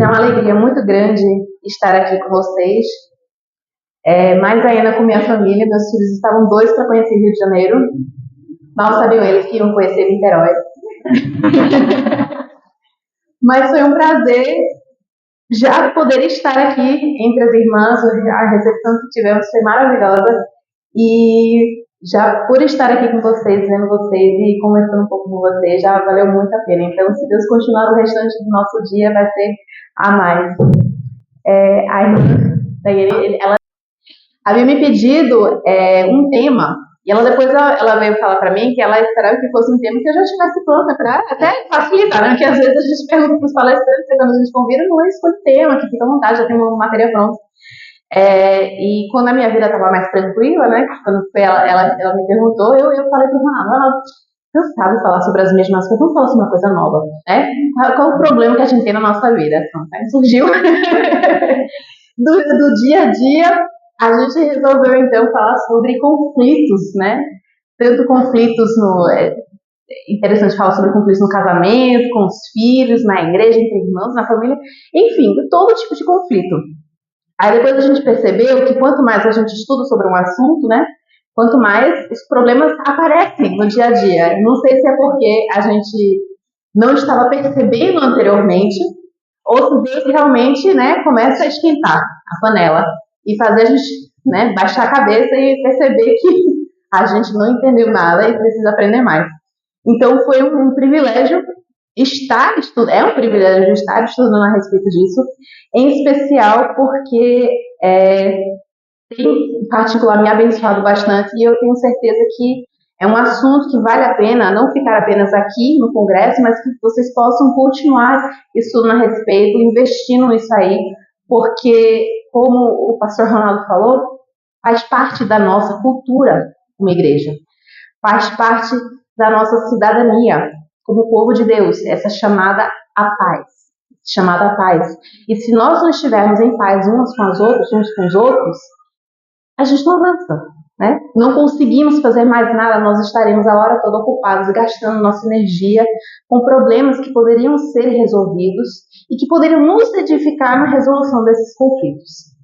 É uma alegria muito grande estar aqui com vocês. Mais ainda com minha família. Meus filhos estavam doidos para conhecer Rio de Janeiro. Mal sabiam eles que iam conhecer Niterói. Mas foi um prazer já poder estar aqui entre as irmãs. A recepção que tivemos foi maravilhosa. E já por estar aqui com vocês, vendo vocês e conversando um pouco com vocês, já valeu muito a pena. Então, se Deus continuar o restante do nosso dia, vai ser a mais. A irmã Daiane, ela havia me pedido um tema, e ela depois ela veio falar para mim que ela esperava que fosse um tema que eu já estivesse pronta para até facilitar, né? Porque às vezes a gente pergunta para os palestrantes, quando a gente convida, não escolhe tema, que fica à vontade, já tem uma matéria pronta. E quando a minha vida estava mais tranquila, né? Quando ela me perguntou, eu falei para ela, cansada de falar sobre as mesmas coisas, vamos falar sobre uma coisa nova, né? Qual o problema que a gente tem na nossa vida? Pronto, aí surgiu do dia a dia, a gente resolveu então falar sobre conflitos, né? Tanto conflitos interessante falar sobre conflitos no casamento, com os filhos, na igreja, entre irmãos, na família, enfim, todo tipo de conflito. Aí depois a gente percebeu que quanto mais a gente estuda sobre um assunto, né, quanto mais os problemas aparecem no dia a dia. Não sei se é porque a gente não estava percebendo anteriormente, ou se Deus realmente, né, começa a esquentar a panela e fazer a gente, né, baixar a cabeça e perceber que a gente não entendeu nada e precisa aprender mais. Então foi um privilégio estar estudando, é um privilégio estar estudando a respeito disso, em especial porque tem, em particular, me abençoado bastante e eu tenho certeza que é um assunto que vale a pena não ficar apenas aqui no congresso, mas que vocês possam continuar estudando a respeito, investindo nisso aí, porque, como o pastor Ronaldo falou, faz parte da nossa cultura como igreja, faz parte da nossa cidadania como povo de Deus, essa chamada a paz. E se nós não estivermos em paz uns com os outros, a gente não avança, né? Não conseguimos fazer mais nada, nós estaremos a hora toda ocupados, gastando nossa energia com problemas que poderiam ser resolvidos e que poderiam nos edificar na resolução desses conflitos.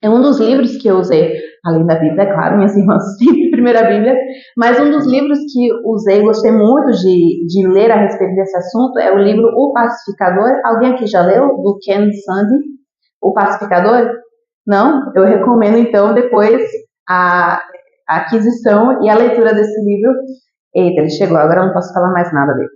É um dos livros que eu usei, além da Bíblia, é claro, minhas irmãs têm a primeira Bíblia, mas um dos livros que usei, gostei muito de ler a respeito desse assunto, é o livro O Pacificador. Alguém aqui já leu? Do Ken Sande, O Pacificador? Não? Eu recomendo, então, depois a aquisição e a leitura desse livro. Eita, ele chegou, agora eu não posso falar mais nada dele.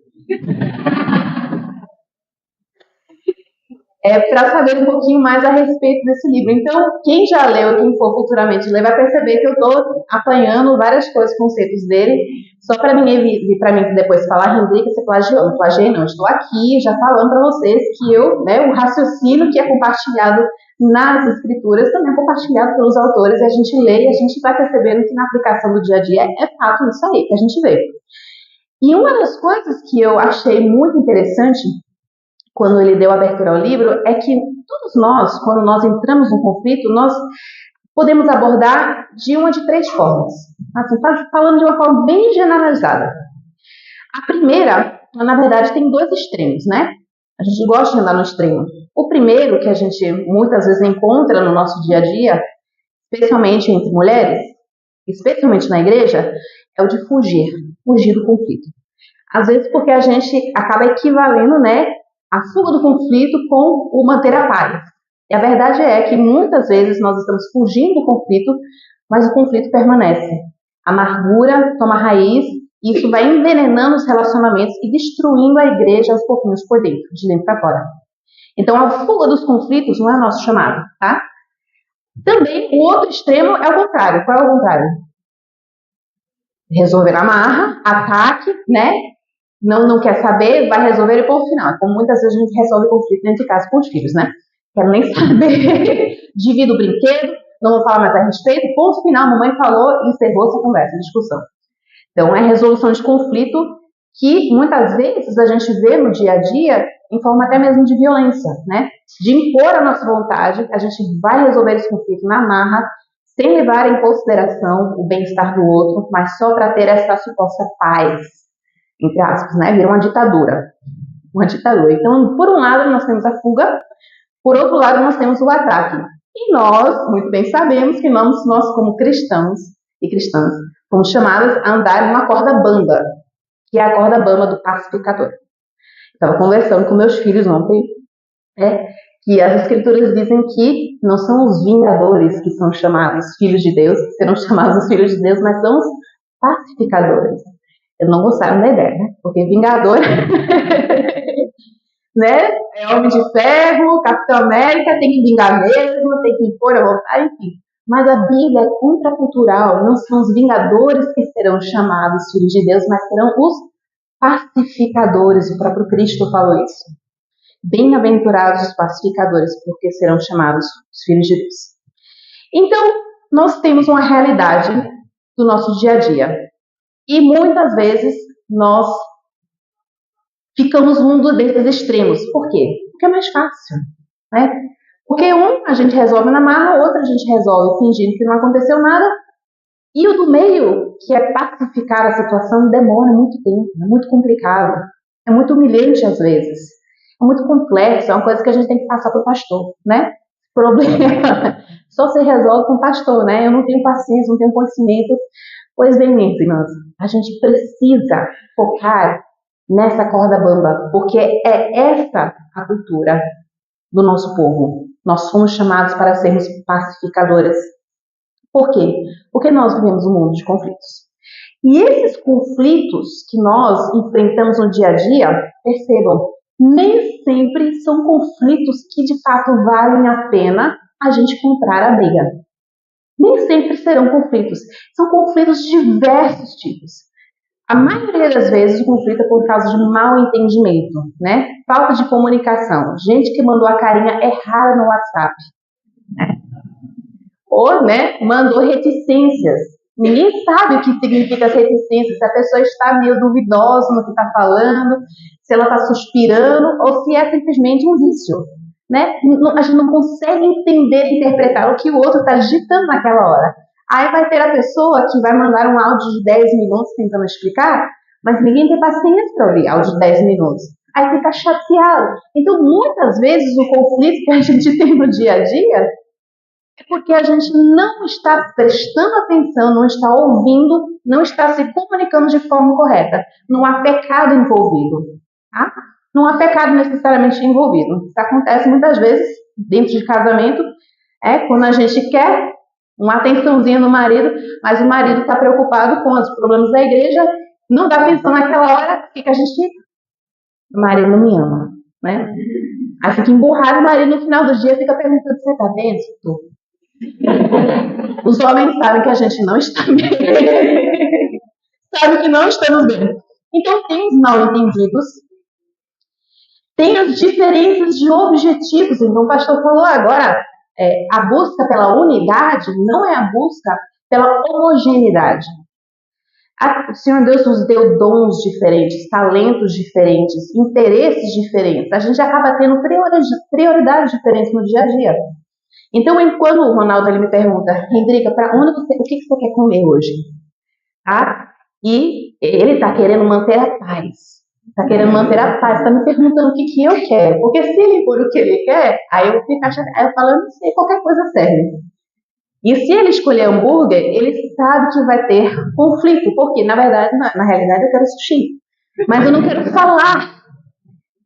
Para saber um pouquinho mais a respeito desse livro. Então, quem já leu, quem for futuramente ler, vai perceber que eu estou apanhando várias coisas, conceitos dele, só para ninguém vir para mim depois falar, Henrique, você plagiou. Não plagiei, não. Estou aqui já falando para vocês que o raciocínio que é compartilhado nas escrituras também é compartilhado pelos autores, e a gente lê e a gente vai percebendo que na aplicação do dia a dia é fato isso aí que a gente vê. E uma das coisas que eu achei muito interessante quando ele deu abertura ao livro, é que todos nós, quando nós entramos num conflito, nós podemos abordar de uma de três formas. Assim, falando de uma forma bem generalizada. A primeira, na verdade, tem dois extremos, né? A gente gosta de andar no extremo. O primeiro, que a gente muitas vezes encontra no nosso dia a dia, especialmente entre mulheres, especialmente na igreja, é o de fugir do conflito. Às vezes porque a gente acaba equivalendo, né, a fuga do conflito com o manter a paz. E a verdade é que muitas vezes nós estamos fugindo do conflito, mas o conflito permanece. A amargura toma raiz e isso vai envenenando os relacionamentos e destruindo a igreja aos pouquinhos por dentro, de dentro para fora. Então a fuga dos conflitos não é nosso chamado, tá? Também o outro extremo é o contrário. Qual é o contrário? Resolver na marra, ataque, né? Não quer saber, vai resolver e ponto final. Como muitas vezes a gente resolve conflito dentro de casa com os filhos, né? Quero nem saber. Divido o brinquedo, não vou falar mais a respeito, ponto final, mamãe falou, encerrou essa conversa, discussão. Então é resolução de conflito que muitas vezes a gente vê no dia a dia em forma até mesmo de violência, né? De impor a nossa vontade, a gente vai resolver esse conflito na marra, sem levar em consideração o bem-estar do outro, mas só para ter essa suposta paz, entre aspas, né? Vira uma ditadura. Então, por um lado, nós temos a fuga, Por outro lado, nós temos o ataque. E nós, muito bem sabemos que nós como cristãos e cristãs, fomos chamados a andar numa corda bamba, que é a corda bamba do pacificador. Estava conversando com meus filhos ontem, que as escrituras dizem que não são os vingadores que são chamados filhos de Deus, que serão chamados os filhos de Deus, mas são os pacificadores. Eles não gostaram da ideia, né? Porque vingador né? É Homem de Ferro, Capitão América, tem que vingar mesmo, tem que impor a vontade, enfim. Mas a Bíblia é contracultural, não são os vingadores que serão chamados filhos de Deus, mas serão os pacificadores. O próprio Cristo falou isso. Bem-aventurados os pacificadores, porque serão chamados os filhos de Deus. Então, nós temos uma realidade do nosso dia a dia. E muitas vezes nós ficamos num desses extremos. Por quê? Porque é mais fácil, né? Porque um a gente resolve na marra, o outro a gente resolve fingindo que não aconteceu nada, e o do meio, que é pacificar a situação, demora muito tempo, é muito complicado, é muito humilhante às vezes, é muito complexo, é uma coisa que a gente tem que passar para o pastor, né? Problema só se resolve com o pastor, né? Eu não tenho paciência, não tenho conhecimento. Pois bem, minhas irmãs, a gente precisa focar nessa corda bamba, porque é essa a cultura do nosso povo. Nós fomos chamados para sermos pacificadores. Por quê? Porque nós vivemos um mundo de conflitos. E esses conflitos que nós enfrentamos no dia a dia, percebam, nem sempre são conflitos que de fato valem a pena a gente comprar a briga. Nem sempre serão conflitos. São conflitos de diversos tipos. A maioria das vezes o conflito é por causa de mau entendimento, né? Falta de comunicação. Gente que mandou a carinha errada no WhatsApp, né? Ou, né, mandou reticências. Ninguém sabe o que significa as reticências, se a pessoa está meio duvidosa no que está falando, se ela está suspirando, ou se é simplesmente um vício, né? A gente não consegue entender e interpretar o que o outro está digitando naquela hora. Aí vai ter a pessoa que vai mandar um áudio de 10 minutos tentando explicar, mas ninguém tem paciência para ouvir áudio de 10 minutos. Aí fica chateado. Então, muitas vezes, o conflito que a gente tem no dia a dia é porque a gente não está prestando atenção, não está ouvindo, não está se comunicando de forma correta. Não há pecado envolvido. Tá? Não há pecado necessariamente envolvido. Isso acontece muitas vezes dentro de casamento, quando a gente quer uma atençãozinha no marido, mas o marido está preocupado com os problemas da igreja, não dá atenção naquela hora, o que a gente fica? O marido não me ama, né? Aí fica emburrado, o marido no final do dia fica perguntando, você está bem? Os homens sabem que a gente não está bem. Sabem que não estamos bem. Então tem os mal entendidos, tem as diferenças de objetivos. Então o pastor falou agora, a busca pela unidade não é a busca pela homogeneidade. O Senhor Deus nos deu dons diferentes, talentos diferentes, interesses diferentes. A gente acaba tendo prioridades diferentes no dia a dia. Então, quando o Ronaldo ele me pergunta, Hendrika, o que você quer comer hoje? Tá? E ele está querendo manter a paz. Está querendo manter a paz, está me perguntando o que eu quero. Porque se ele for o que ele quer, aí eu vou ficar chateada. Aí eu falo, não sei, qualquer coisa serve. E se ele escolher hambúrguer, ele sabe que vai ter conflito. Porque, na verdade, na realidade, eu quero sushi. Mas eu não quero falar.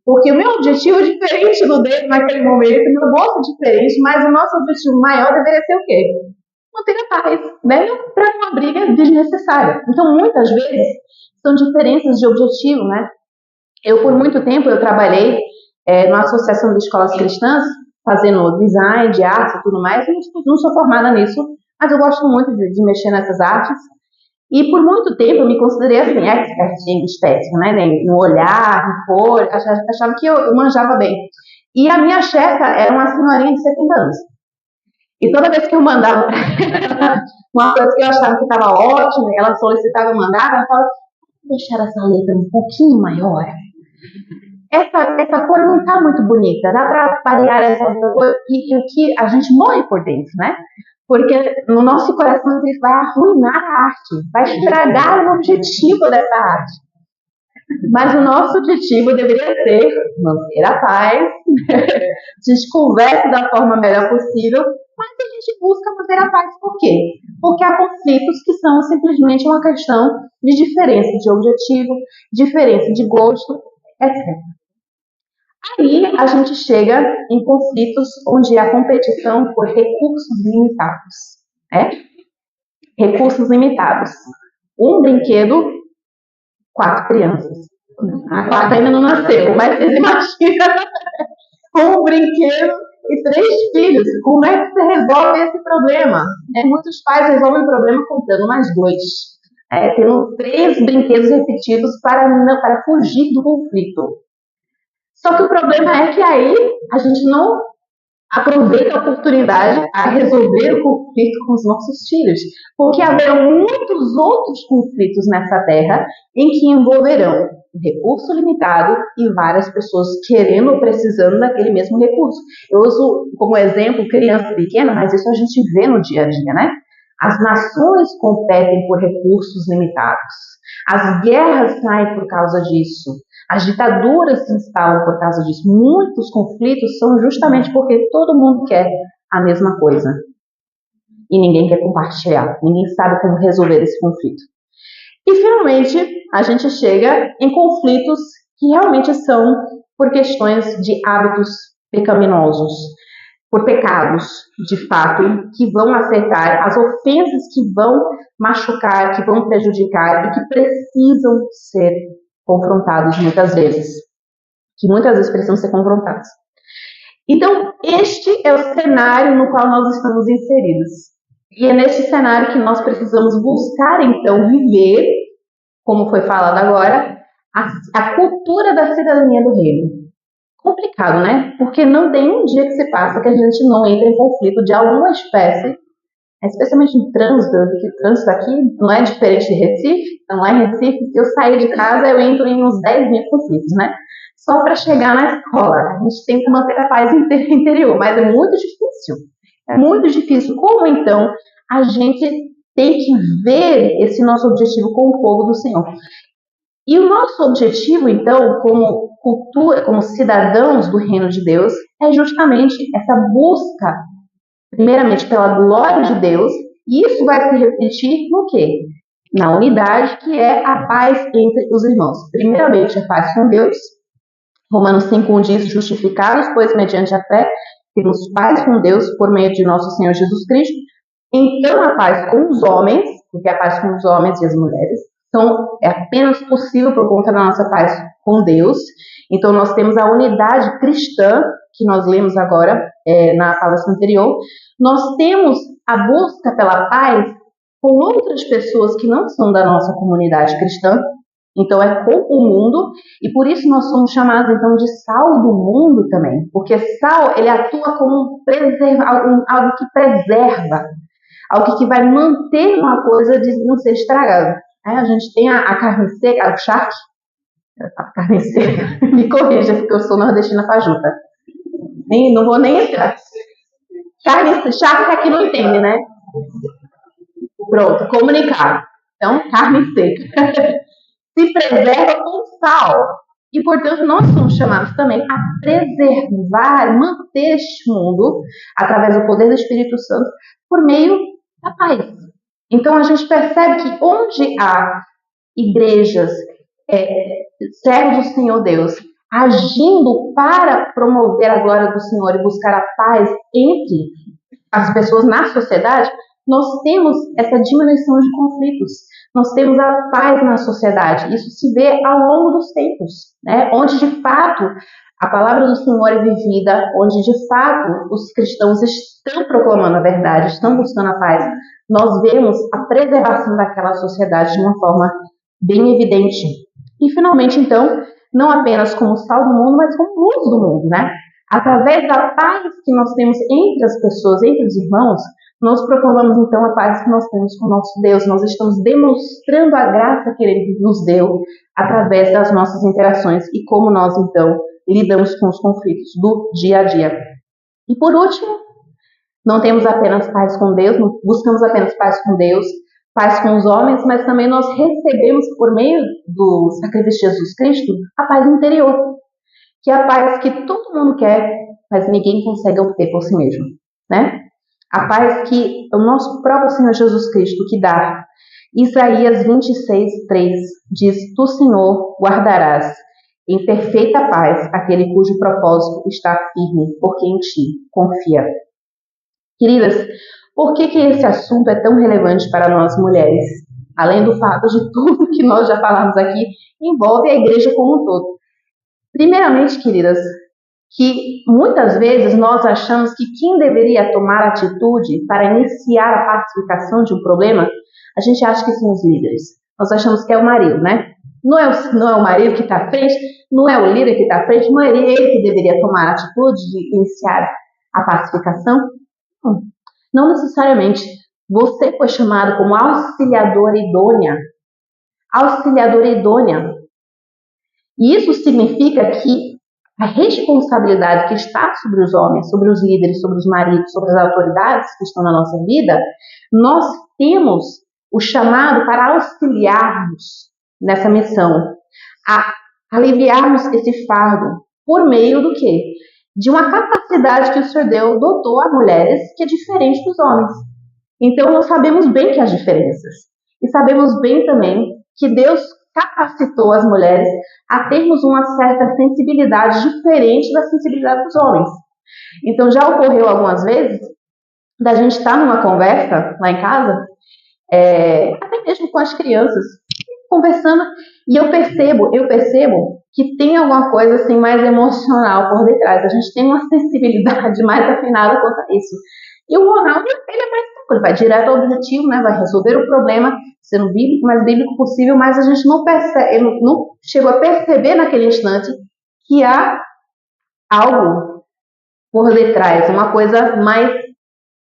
Porque o meu objetivo é diferente do dele naquele momento, o meu gosto é diferente, mas o nosso objetivo maior deveria ser o quê? Manter a paz, né? Para uma briga desnecessária. Então, muitas vezes, são diferenças de objetivo, né? Por muito tempo, eu trabalhei numa associação de escolas cristãs, fazendo design de arte e tudo mais. Não sou formada nisso, mas eu gosto muito de mexer nessas artes. E por muito tempo eu me considerei assim, expert em estética, né? No olhar, no cor, achava que eu manjava bem. E a minha chefa era uma senhorinha de 70 anos. E toda vez que eu mandava uma coisa que eu achava que estava ótima, ela solicitava, eu mandava, ela falava, vou deixar essa letra um pouquinho maior. Essa cor não está muito bonita, dá para variar essa cor, e que a gente morre por dentro, né? Porque no nosso coração isso vai arruinar a arte, vai estragar o objetivo dessa arte. Mas o nosso objetivo deveria ser manter a paz, a gente conversa da forma melhor possível, mas a gente busca manter a paz por quê? Porque há conflitos que são simplesmente uma questão de diferença de objetivo, diferença de gosto, etc. Aí a gente chega em conflitos onde há competição por recursos limitados. Né? Recursos limitados. Um brinquedo, 4 crianças. A quarta ainda não nasceu, mas vocês imaginam um brinquedo e 3 filhos. Como é que você resolve esse problema? Muitos pais resolvem o problema comprando mais 2. Tendo 3 brinquedos repetidos para fugir do conflito. Só que o problema é que aí a gente não aproveita a oportunidade a resolver o conflito com os nossos filhos, porque haverão muitos outros conflitos nessa terra em que envolverão um recurso limitado e várias pessoas querendo ou precisando daquele mesmo recurso. Eu uso como exemplo criança pequena, mas isso a gente vê no dia a dia, né? As nações competem por recursos limitados. As guerras saem por causa disso. As ditaduras se instalam por causa disso. Muitos conflitos são justamente porque todo mundo quer a mesma coisa. E ninguém quer compartilhar. Ninguém sabe como resolver esse conflito. E, finalmente, a gente chega em conflitos que realmente são por questões de hábitos pecaminosos, por pecados, de fato, que vão afetar, as ofensas que vão machucar, que vão prejudicar e que precisam ser confrontados muitas vezes, que muitas vezes precisam ser confrontados. Então, este é o cenário no qual nós estamos inseridos. E é neste cenário que nós precisamos buscar, então, viver, como foi falado agora, a cultura da cidadania do reino. Complicado, né? Porque não tem um dia que se passa que a gente não entre em conflito de alguma espécie, especialmente em trânsito, porque o trânsito aqui não é diferente de Recife. Então, lá em Recife, se eu sair de casa, eu entro em uns 10 mil conflitos, né? Só para chegar na escola. A gente tem que manter a paz interior, mas é muito difícil. É muito difícil. Como, então, a gente tem que ver esse nosso objetivo com o povo do Senhor? E o nosso objetivo, então, como cultura, como cidadãos do reino de Deus, é justamente essa busca, primeiramente pela glória de Deus, e isso vai se refletir no quê? Na unidade, que é a paz entre os irmãos. Primeiramente, a paz com Deus. Romanos 5:1 diz, justificados, pois mediante a fé, temos paz com Deus por meio de nosso Senhor Jesus Cristo. Então, a paz com os homens, porque a paz com os homens e as mulheres, então, é apenas possível por conta da nossa paz com Deus. Então, nós temos a unidade cristã, que nós lemos agora na palestra anterior. Nós temos a busca pela paz com outras pessoas que não são da nossa comunidade cristã. Então, é com o mundo. E por isso nós somos chamados, então, de sal do mundo também. Porque sal, ele atua como algo que preserva. Algo que vai manter uma coisa de não ser estragada. A gente tem a carne seca, o charque. A carne seca. Me corrija, porque eu sou nordestina fajuta. Não vou nem entrar. Charque aqui não entende, né? Pronto, comunicar. Então, carne seca. Se preserva com sal. E, portanto, nós somos chamados também a preservar, manter este mundo, através do poder do Espírito Santo, por meio da paz. Então, a gente percebe que onde há igrejas, servos do Senhor Deus, agindo para promover a glória do Senhor e buscar a paz entre as pessoas na sociedade, nós temos essa diminuição de conflitos. Nós temos a paz na sociedade. Isso se vê ao longo dos tempos, né? Onde, de fato, a palavra do Senhor é vivida, onde, de fato, os cristãos estão proclamando a verdade, estão buscando a paz. Nós vemos a preservação daquela sociedade de uma forma bem evidente. E, finalmente, então, não apenas como sal do mundo, mas como luz do mundo, né? Através da paz que nós temos entre as pessoas, entre os irmãos, nós proclamamos, então, a paz que nós temos com o nosso Deus. Nós estamos demonstrando a graça que Ele nos deu através das nossas interações e como nós, então, lidamos com os conflitos do dia a dia. E, por último, não temos apenas paz com Deus, não buscamos apenas paz com Deus, paz com os homens, mas também nós recebemos, por meio do sacrifício de Jesus Cristo, a paz interior, que é a paz que todo mundo quer, mas ninguém consegue obter por si mesmo, né? A paz que o nosso próprio Senhor Jesus Cristo que dá. Isaías 26:3 diz: Tu, Senhor, guardarás em perfeita paz aquele cujo propósito está firme, porque em ti confia. Queridas, por que esse assunto é tão relevante para nós mulheres? Além do fato de tudo que nós já falamos aqui, envolve a igreja como um todo. Primeiramente, queridas, que muitas vezes nós achamos que quem deveria tomar atitude para iniciar a pacificação de um problema, a gente acha que são os líderes. Nós achamos que é o marido, né? Não é o marido que está à frente, não é o líder que está à frente, não é ele que deveria tomar a atitude de iniciar a pacificação? Não necessariamente. Você foi chamado como auxiliadora idônea. Auxiliadora idônea. E isso significa que a responsabilidade que está sobre os homens, sobre os líderes, sobre os maridos, sobre as autoridades que estão na nossa vida, nós temos o chamado para auxiliarmos nessa missão, a aliviarmos esse fardo por meio do quê? De uma capacidade que o Senhor dotou a mulheres que é diferente dos homens. Então nós sabemos bem que há diferenças e sabemos bem também que Deus capacitou as mulheres a termos uma certa sensibilidade diferente da sensibilidade dos homens. Então já ocorreu algumas vezes da gente estar numa conversa lá em casa, até mesmo com as crianças, conversando, e eu percebo que tem alguma coisa assim mais emocional por detrás. A gente tem uma sensibilidade mais afinada quanto a isso. E o Ronaldo, ele é mais tranquilo, vai direto ao objetivo, né? Vai resolver o problema, sendo bíblico, mais bíblico possível, mas a gente não percebe, ele não chegou a perceber naquele instante que há algo por detrás, uma coisa mais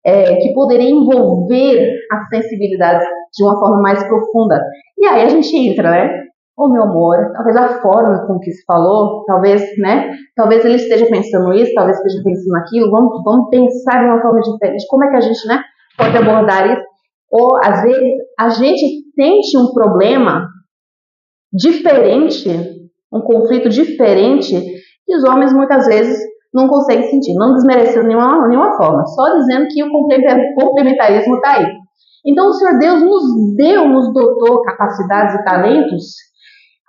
que poderia envolver a sensibilidade de uma forma mais profunda. E aí a gente entra, né? Ô meu amor, talvez a forma com que se falou, talvez, né? Talvez ele esteja pensando isso, talvez esteja pensando aquilo, vamos pensar de uma forma diferente. Como é que a gente, né, pode abordar isso? Ou às vezes a gente sente um problema diferente, um conflito diferente, e os homens muitas vezes não conseguem sentir, não desmerecendo de nenhuma forma, só dizendo que o complementarismo está aí. Então o Senhor Deus nos dotou capacidades e talentos,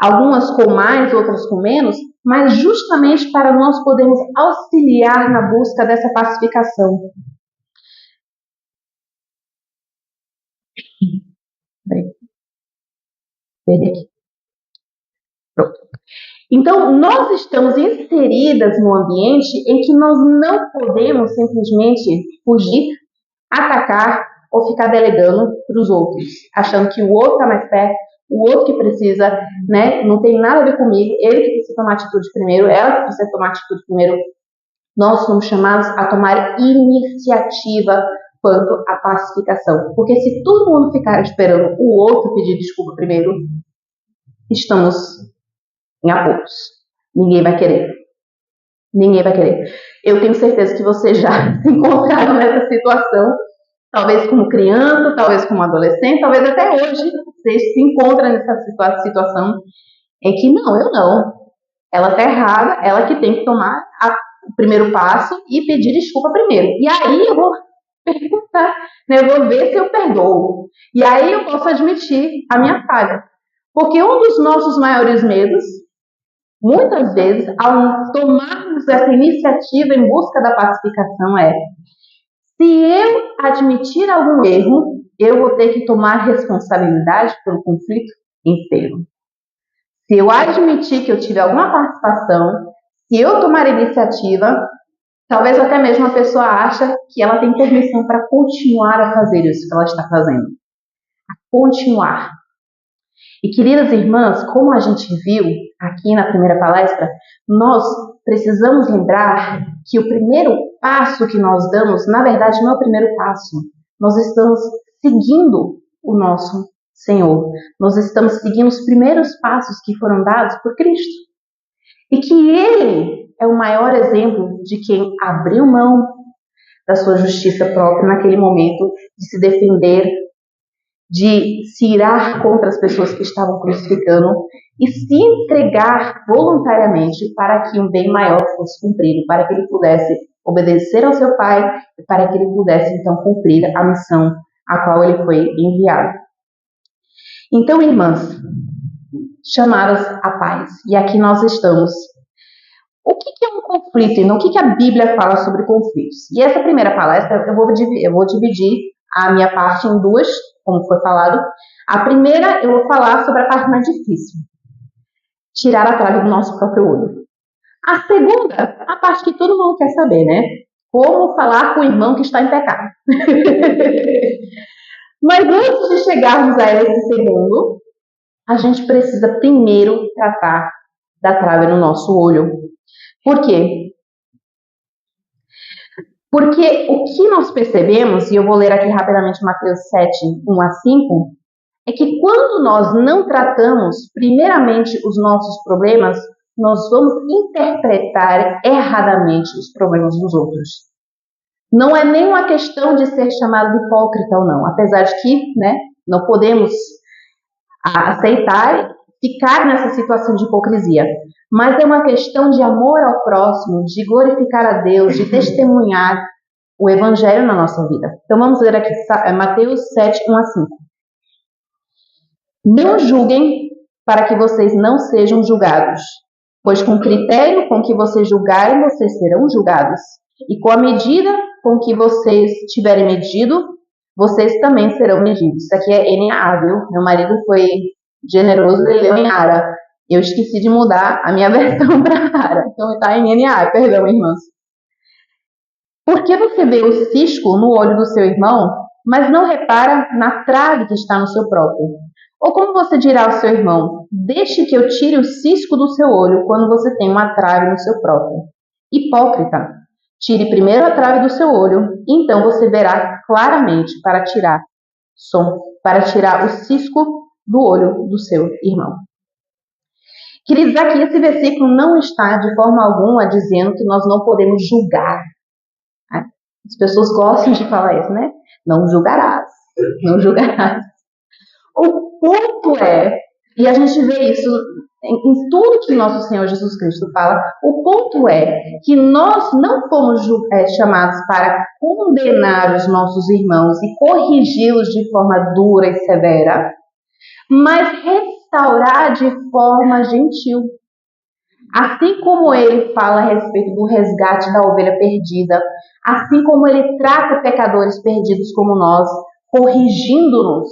algumas com mais, outras com menos, mas justamente para nós podermos auxiliar na busca dessa pacificação. Perdi aqui. Pronto. Então, nós estamos inseridas num ambiente em que nós não podemos simplesmente fugir, atacar ou ficar delegando para os outros, achando que o outro está mais perto, o outro que precisa, né, não tem nada a ver comigo, ele que precisa tomar atitude primeiro, ela que precisa tomar atitude primeiro. Nós somos chamados a tomar iniciativa quanto à pacificação, porque se todo mundo ficar esperando o outro pedir desculpa primeiro, estamos em apuros. Ninguém vai querer. Ninguém vai querer. Eu tenho certeza que vocês já se encontraram nessa situação, talvez como criança, talvez como adolescente, talvez até hoje vocês se encontram nessa situação em que não, eu não. Ela está errada, ela que tem que tomar o primeiro passo e pedir desculpa primeiro. E aí eu vou perguntar, né, eu vou ver se eu perdoo. E aí eu posso admitir a minha falha. Porque um dos nossos maiores medos, muitas vezes, ao tomarmos essa iniciativa em busca da pacificação se eu admitir algum erro, eu vou ter que tomar responsabilidade pelo conflito inteiro. Se eu admitir que eu tive alguma participação, se eu tomar iniciativa, talvez até mesmo a pessoa acha que ela tem permissão para continuar a fazer isso que ela está fazendo. A continuar. E queridas irmãs, como a gente viu aqui na primeira palestra, nós precisamos lembrar que o primeiro passo que nós damos, na verdade, não é o primeiro passo. Nós estamos seguindo o nosso Senhor. Nós estamos seguindo os primeiros passos que foram dados por Cristo. E que Ele é o maior exemplo de quem abriu mão da sua justiça própria naquele momento de se defender, de se irar contra as pessoas que estavam crucificando e se entregar voluntariamente para que um bem maior fosse cumprido, para que ele pudesse obedecer ao seu Pai e para que ele pudesse então cumprir a missão a qual ele foi enviado. Então, irmãs, chamadas à paz, e aqui nós estamos. O que é um conflito? Então, o que a Bíblia fala sobre conflitos? E essa primeira palestra eu vou dividir a minha parte em duas, como foi falado. A primeira eu vou falar sobre a parte mais difícil, tirar a trave do nosso próprio olho. A segunda, a parte que todo mundo quer saber, né? Como falar com o irmão que está em pecado. Mas antes de chegarmos a esse segundo, a gente precisa primeiro tratar da trave no nosso olho. Por quê? Porque o que nós percebemos, e eu vou ler aqui rapidamente Mateus 7, 1 a 5, é que quando nós não tratamos primeiramente os nossos problemas, nós vamos interpretar erradamente os problemas dos outros. Não é nem uma questão de ser chamado de hipócrita ou não, apesar de que não podemos aceitar ficar nessa situação de hipocrisia. Mas é uma questão de amor ao próximo, de glorificar a Deus, de testemunhar o Evangelho na nossa vida. Então vamos ler aqui Mateus 7, 1 a 5. Não julguem para que vocês não sejam julgados, pois com o critério com que vocês julgarem, vocês serão julgados. E com a medida com que vocês tiverem medido, vocês também serão medidos. Isso aqui é NAA, viu? Meu marido foi generoso e leu em ARA. Eu esqueci de mudar a minha versão para ARA. Então está em NAA, perdão, irmãs. Por que você vê o cisco no olho do seu irmão, mas não repara na trave que está no seu próprio? Ou como você dirá ao seu irmão, deixe que eu tire o cisco do seu olho quando você tem uma trave no seu próprio? Hipócrita, tire primeiro a trave do seu olho, então você verá claramente para tirar o cisco do olho do seu irmão. Queridos, aqui esse versículo não está de forma alguma dizendo que nós não podemos julgar. As pessoas gostam de falar isso, né? Não julgarás, não julgarás. O ponto é, e a gente vê isso em tudo que nosso Senhor Jesus Cristo fala, o ponto é que nós não fomos chamados para condenar os nossos irmãos e corrigi-los de forma dura e severa, mas restaurar de forma gentil. Assim como ele fala a respeito do resgate da ovelha perdida, assim como ele trata pecadores perdidos como nós, corrigindo-nos,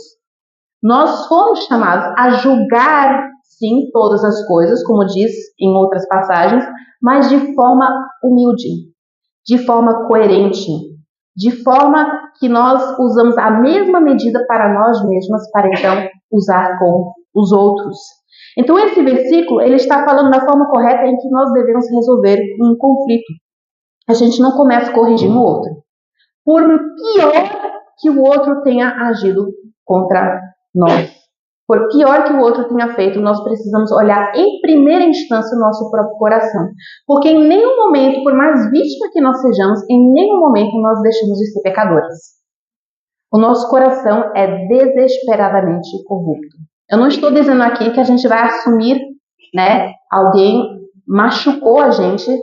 nós fomos chamados a julgar, sim, todas as coisas, como diz em outras passagens, mas de forma humilde, de forma coerente, de forma que nós usamos a mesma medida para nós mesmas, para então usar com os outros. Então esse versículo, ele está falando da forma correta em que nós devemos resolver um conflito. A gente não começa corrigindo o outro, por pior que o outro tenha agido contra nós. Por pior que o outro tenha feito, nós precisamos olhar em primeira instância o nosso próprio coração. Porque em nenhum momento, por mais vítima que nós sejamos, em nenhum momento nós deixamos de ser pecadores. O nosso coração é desesperadamente corrupto. Eu não estou dizendo aqui que a gente vai assumir, alguém machucou a gente,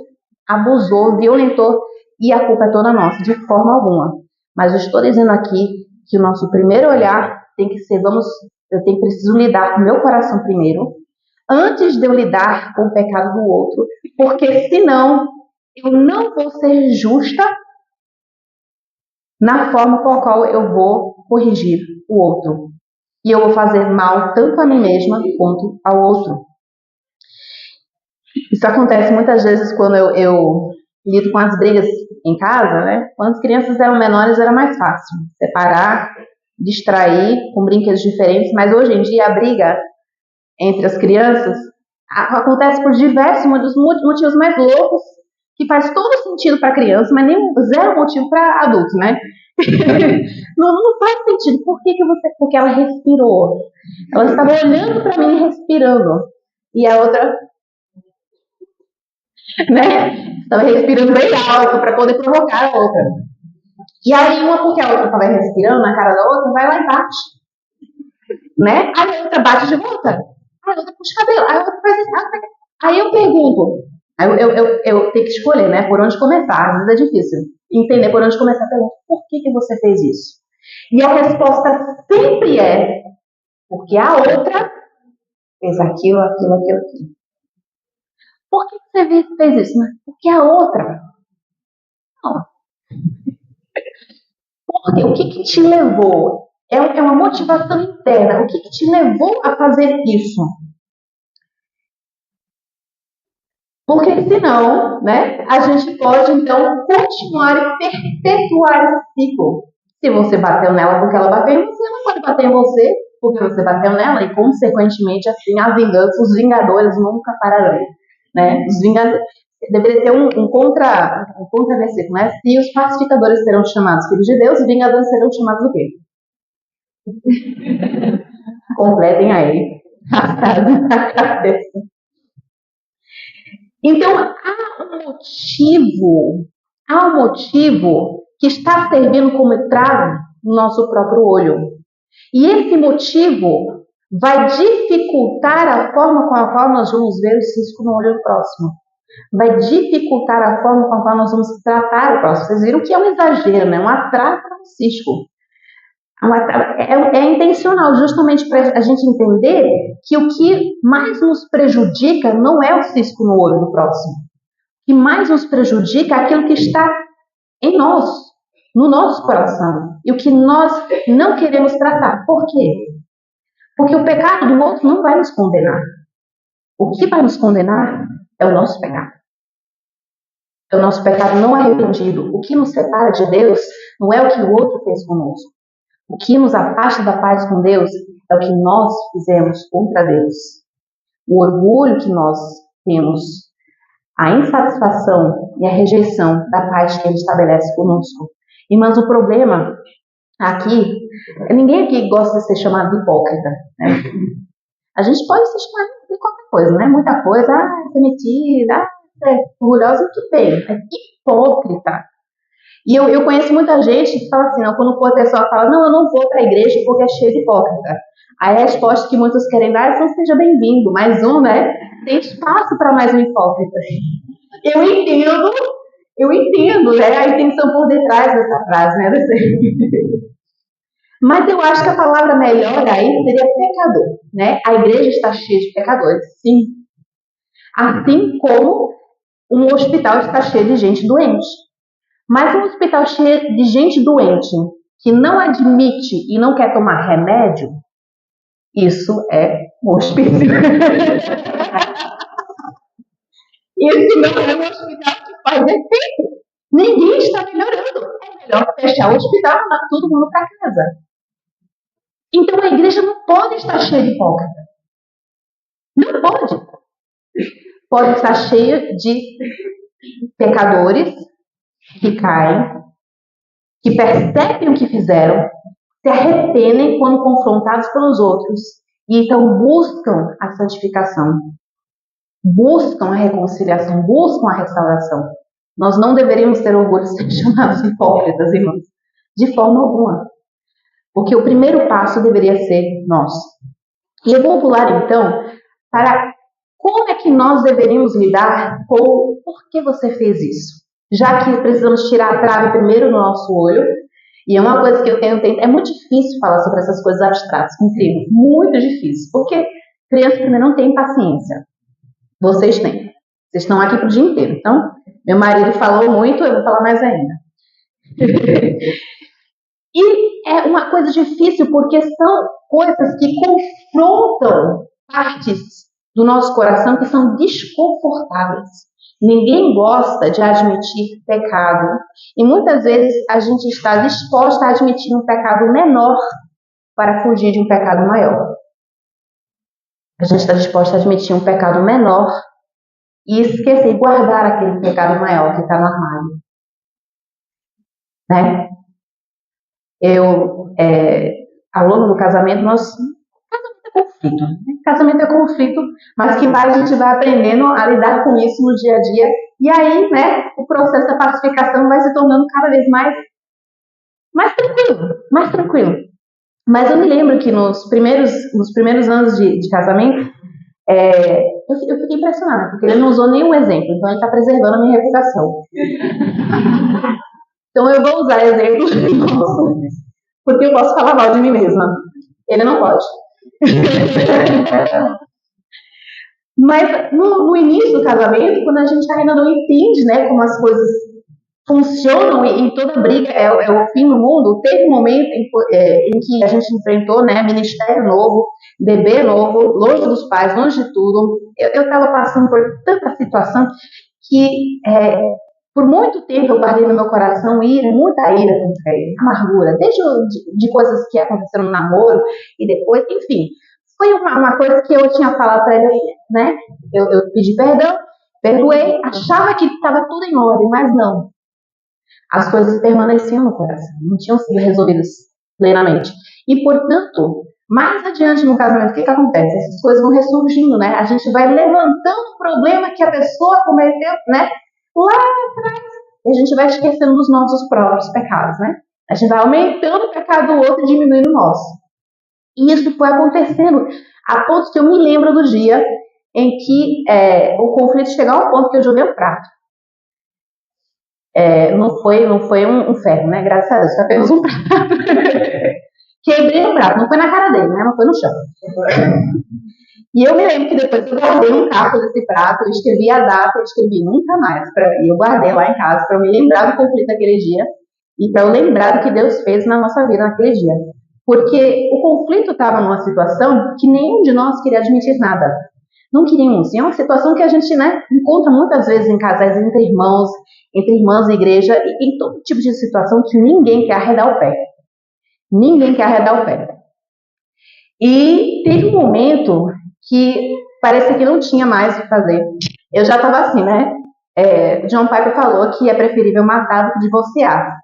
abusou, violentou e a culpa é toda nossa, de forma alguma. Mas eu estou dizendo aqui que o nosso primeiro olhar tem que ser, preciso lidar com o meu coração primeiro, antes de eu lidar com o pecado do outro, porque senão eu não vou ser justa na forma com a qual eu vou corrigir o outro. E eu vou fazer mal tanto a mim mesma quanto ao outro. Isso acontece muitas vezes quando eu lido com as brigas em casa, Quando as crianças eram menores era mais fácil separar, distrair com brinquedos diferentes, mas hoje em dia a briga entre as crianças acontece por diversos motivos mais loucos, que faz todo sentido para criança, mas zero motivo para adulto, não faz sentido. Porque ela respirou. Ela estava olhando para mim e respirando. E a outra, estava respirando bem alto para poder provocar a outra. E aí porque a outra estava respirando na cara da outra, vai lá e bate. né? Aí a outra bate de volta. Aí a outra puxa o cabelo. Aí a outra faz isso. Aí eu pergunto. Aí eu tenho que escolher, né? Por onde começar. Às vezes é difícil entender por onde começar. Pergunta, por que você fez isso? E a resposta sempre é porque a outra fez aquilo, aquilo, aquilo, aquilo. Por que você fez isso? Porque a outra. Não. Porque o que te levou? É uma motivação interna. O que te levou a fazer isso? Porque senão, né, a gente pode então continuar e perpetuar esse ciclo. Se você bateu nela porque ela bateu em você, ela pode bater em você porque você bateu nela e, consequentemente, assim, a vingança, os vingadores nunca pararão, né? Os vingadores deveria ter um contra-versículo, né? Se os pacificadores serão chamados filhos de Deus, os vingadores serão chamados o quê? Completem aí a frase na cabeça. Então, há um motivo que está servindo como trave no nosso próprio olho. E esse motivo vai dificultar a forma com a qual nós vamos ver o cisco no olho do próximo. Vai dificultar a forma com a qual nós vamos tratar o próximo. Vocês viram que é um exagero, né? Um atraso no cisco. É intencional, justamente para a gente entender que o que mais nos prejudica não é o cisco no olho do próximo. O que mais nos prejudica é aquilo que está em nós, no nosso coração. E o que nós não queremos tratar. Por quê? Porque o pecado do outro não vai nos condenar. O que vai nos condenar é o nosso pecado. O nosso pecado não é arrependido. O que nos separa de Deus não é o que o outro fez conosco. O que nos afasta da paz com Deus é o que nós fizemos contra Deus. O orgulho que nós temos, a insatisfação e a rejeição da paz que Ele estabelece conosco. Mas o problema aqui, ninguém aqui gosta de ser chamado de hipócrita, né? A gente pode ser chamado de qualquer coisa, né? Muita coisa, ser metida, ser orgulhosa, tudo bem. Mas hipócrita. E eu conheço muita gente que fala assim, não, quando a pessoa fala, não, eu não vou para a igreja porque é cheio de hipócrita. Aí a resposta que muitos querem dar é, então seja bem-vindo, mais um, né? Tem espaço para mais um hipócrita. Eu entendo, né, a intenção por detrás dessa frase, né? Mas eu acho que a palavra melhor aí seria pecador, né? A igreja está cheia de pecadores, sim. Assim como um hospital está cheio de gente doente. Mas um hospital cheio de gente doente que não admite e não quer tomar remédio, isso é um hospício. Isso não é um hospital que faz efeito. Ninguém está melhorando. É melhor fechar o hospital e mandar todo mundo para casa. Então a igreja não pode estar cheia de hipócrita. Não pode. Pode estar cheia de pecadores que caem, que percebem o que fizeram, se arrependem quando confrontados pelos outros e então buscam a santificação, buscam a reconciliação, buscam a restauração. Nós não deveríamos ter orgulho de ser chamados hipócritas, irmãos, de forma alguma. Porque o primeiro passo deveria ser nós. E eu vou pular então para como é que nós deveríamos lidar com por que você fez isso. Já que precisamos tirar a trave primeiro no nosso olho, e é uma coisa que eu tenho, é muito difícil falar sobre essas coisas abstratas, incrível, muito difícil, porque criança primeiro não tem paciência. Vocês têm. Vocês estão aqui pro dia inteiro. Então, meu marido falou muito, eu vou falar mais ainda. E é uma coisa difícil porque são coisas que confrontam partes do nosso coração que são desconfortáveis. Ninguém gosta de admitir pecado. E muitas vezes a gente está disposta a admitir um pecado menor para fugir de um pecado maior. A gente está disposta a admitir um pecado menor e esquecer e guardar aquele pecado maior que está no armário. Né? Ao longo do casamento, casamento é conflito, mas que a gente vai aprendendo a lidar com isso no dia a dia. E aí, né, o processo da pacificação vai se tornando cada vez mais tranquilo. Mas eu me lembro que nos primeiros anos de casamento, eu fiquei impressionada, porque ele não usou nenhum exemplo, então ele está preservando a minha reputação. Então eu vou usar exemplos, porque eu posso falar mal de mim mesma. Ele não pode. Mas no início do casamento, quando a gente ainda não entende, né, como as coisas funcionam e toda briga é o fim do mundo, teve um momento em que a gente enfrentou, né, ministério novo, bebê novo, longe dos pais, longe de tudo. Eu estava passando por tanta situação que por muito tempo eu guardei no meu coração muita ira contra ele, amargura, desde de coisas que aconteceram no namoro e depois, enfim. Foi uma coisa que eu tinha falado para ele, né? Eu pedi perdão, perdoei, achava que estava tudo em ordem, mas não. As coisas permaneciam no coração, não tinham sido resolvidas plenamente. E, portanto, mais adiante no casamento, o que acontece? Essas coisas vão ressurgindo, né? A gente vai levantando o problema que a pessoa cometeu, né? Lá atrás. E a gente vai esquecendo dos nossos próprios pecados, né? A gente vai aumentando o pecado do outro e diminuindo o nosso. E isso foi acontecendo a ponto que eu me lembro do dia em que o conflito chegou ao ponto que eu joguei o prato. Não foi um ferro, né? Graças a Deus, foi apenas um prato. Quebrei o prato, não foi na cara dele, né? Não foi no chão. E eu me lembro que depois eu guardei um capo desse prato, eu escrevi a data, eu escrevi nunca mais. E eu guardei lá em casa para eu me lembrar do conflito daquele dia e para eu lembrar do que Deus fez na nossa vida naquele dia. Porque o conflito estava numa situação que nenhum de nós queria admitir nada. Não queríamos. E é uma situação que a gente, né, encontra muitas vezes em casais entre irmãos, entre irmãs e igreja, e em todo tipo de situação que ninguém quer arredar o pé. Ninguém quer arredar o pé. E teve um momento que parecia que não tinha mais o que fazer. Eu já estava assim, né? John Piper falou que é preferível matar do que divorciar.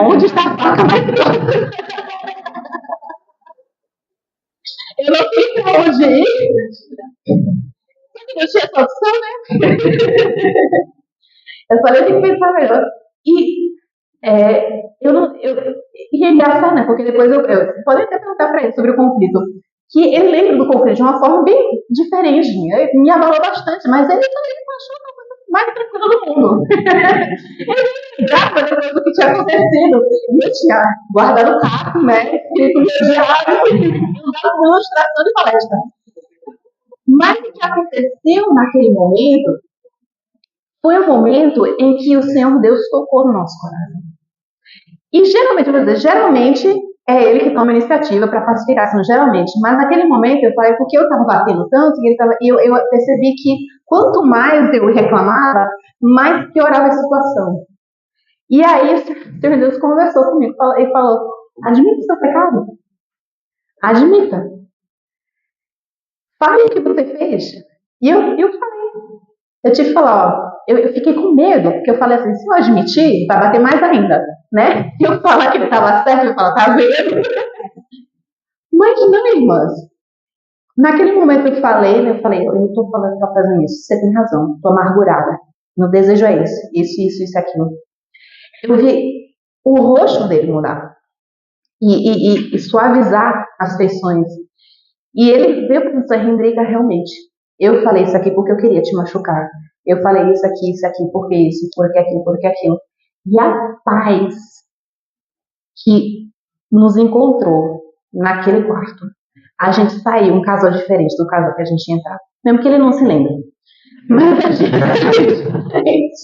Onde está a faca mais grossa? Eu não sei pra onde ir. Eu tinha essa opção, né? Eu falei, eu tenho que pensar melhor. E é engraçado, né? Porque depois eu pode até perguntar pra ele sobre o conflito. Que ele lembra do conflito de uma forma bem diferente. Me abalou bastante, mas ele também achou uma coisa mais tranquila do mundo. Ele lembrava depois do que tinha acontecido. E eu tinha guardado o capo, né? Escrito meu diário e usado uma ilustração de palestra. Mas o que aconteceu naquele momento foi um momento em que o Senhor Deus tocou no nosso coração. E geralmente é ele que toma a iniciativa para pacificar, assim, geralmente. Mas naquele momento eu falei, porque eu estava batendo tanto, e eu percebi que quanto mais eu reclamava, mais piorava a situação. E aí o Senhor Deus conversou comigo e falou, admita o seu pecado. Admita. Fale o que você fez. E eu falei. Eu tive que falar, ó, eu fiquei com medo, porque eu falei assim, se eu admitir, vai bater mais ainda, né? Se eu falar que ele estava certo, eu vou falar, tá vendo? Mas não, irmãs. Naquele momento eu falei, né? Eu falei, eu não estou falando que tá fazendo isso, você tem razão, estou amargurada. Meu desejo é isso, aquilo. Eu vi o rosto dele mudar e suavizar as feições. E ele veio para dizer, Hendrika, realmente, eu falei isso aqui porque eu queria te machucar. Eu falei isso aqui, porque isso, porque aquilo. E a paz que nos encontrou naquele quarto. A gente saiu um casal diferente do casal que a gente tinha entrado. Mesmo que ele não se lembre. Mas a gente saiu diferente.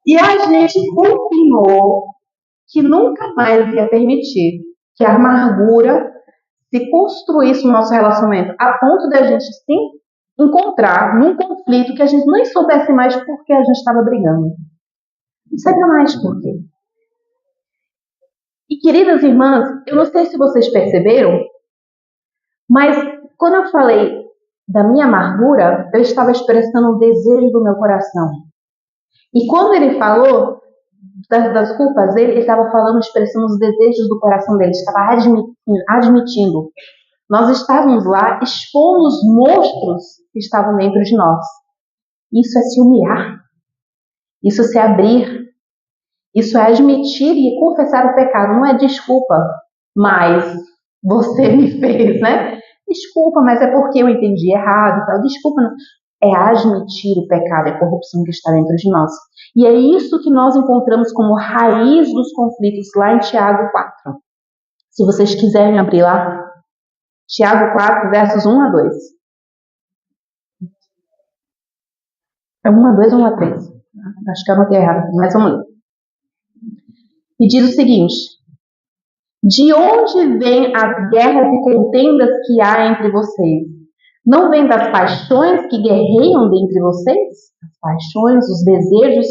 E a gente combinou que nunca mais ia permitir que a amargura se construísse no nosso relacionamento a ponto de a gente se encontrar num conflito que a gente nem soubesse mais por que a gente estava brigando. Não sabia mais por quê. E queridas irmãs, eu não sei se vocês perceberam, mas quando eu falei da minha amargura, eu estava expressando um desejo do meu coração. E quando ele falou das culpas dele, ele estava falando, expressando os desejos do coração dele, estava admitindo. Nós estávamos lá expondo os monstros que estavam dentro de nós. Isso é se humilhar. Isso é se abrir. Isso é admitir e confessar o pecado. Não é desculpa. mas você me fez, né? Desculpa, mas é porque eu entendi errado. Tá? Desculpa, não. É admitir o pecado e a corrupção que está dentro de nós. E é isso que nós encontramos como raiz dos conflitos lá em Tiago 4. Se vocês quiserem abrir lá, Tiago 4, versos 1 a 2. É 1 a 2 ou 1 a 3? Acho que eu anotei errado, mas vamos ler. E diz o seguinte: de onde vêm as guerras e contendas que há entre vocês? Não vem das paixões que guerreiam dentre vocês? As paixões, os desejos.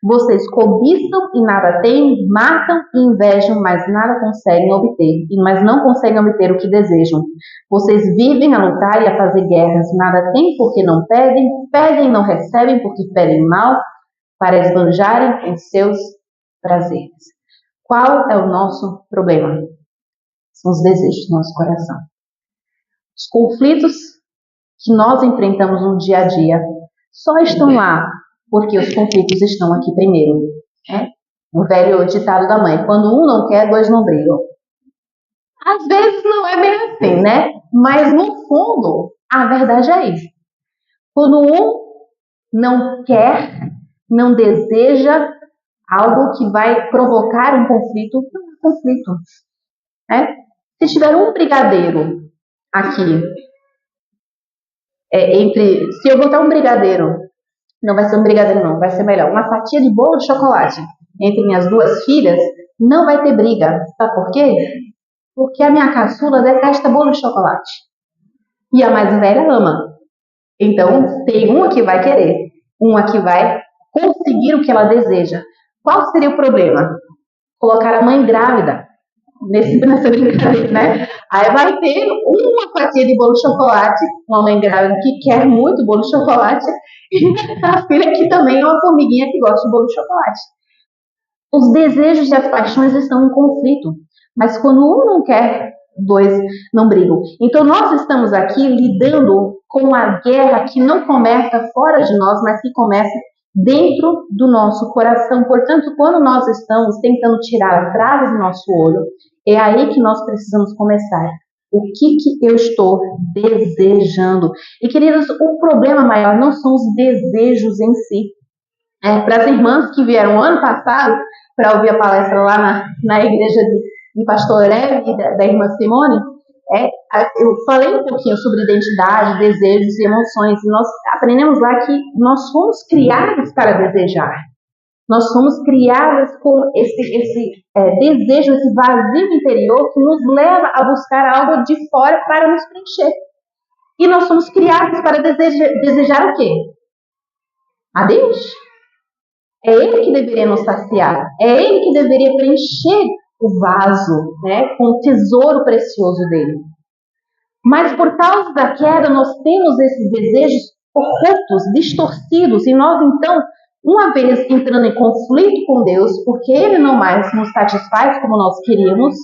Vocês cobiçam e nada têm, matam e invejam, mas nada conseguem obter, mas não conseguem obter o que desejam. Vocês vivem a lutar e a fazer guerras, nada têm porque não pedem, pedem e não recebem porque pedem mal, para esbanjarem em seus prazeres. Qual é o nosso problema? São os desejos do nosso coração. Os conflitos que nós enfrentamos no dia a dia só estão lá porque os conflitos estão aqui primeiro. Né? O velho ditado da mãe: quando um não quer, dois não brigam. Às vezes não é bem assim, né? Mas no fundo, a verdade é isso. Quando um não quer, não deseja algo que vai provocar um conflito, não é conflito. Né? Se tiver um brigadeiro aqui, se eu botar um brigadeiro, não vai ser um brigadeiro não, vai ser melhor, uma fatia de bolo de chocolate entre minhas duas filhas, não vai ter briga. Sabe por quê? Porque a minha caçula detesta bolo de chocolate. E a mais velha ama. Então, tem uma que vai querer, uma que vai conseguir o que ela deseja. Qual seria o problema? Colocar a mãe grávida nessa brincadeira, né? Aí vai ter uma fatia de bolo de chocolate, uma mãe grávida que quer muito bolo de chocolate, e a filha que também é uma formiguinha que gosta de bolo de chocolate. Os desejos e as paixões estão em conflito, mas quando um não quer, dois não brigam. Então nós estamos aqui lidando com a guerra que não começa fora de nós, mas que começa dentro do nosso coração. Portanto, quando nós estamos tentando tirar a trave do nosso olho, é aí que nós precisamos começar. O que eu estou desejando? E, queridos, o problema maior não são os desejos em si. Para as irmãs que vieram ano passado para ouvir a palestra lá na igreja de Pastor Eve e da irmã Simone, eu falei um pouquinho sobre identidade, desejos e emoções. E nós aprendemos lá que nós fomos criados para desejar. Nós fomos criadas com esse desejo, esse vazio interior que nos leva a buscar algo de fora para nos preencher. E nós somos criados para desejar o quê? A Deus. É Ele que deveria nos saciar. É Ele que deveria preencher o vaso, né, com o tesouro precioso dele. Mas por causa da queda, nós temos esses desejos corruptos, distorcidos, e nós então, uma vez entrando em conflito com Deus, porque Ele não mais nos satisfaz como nós queríamos,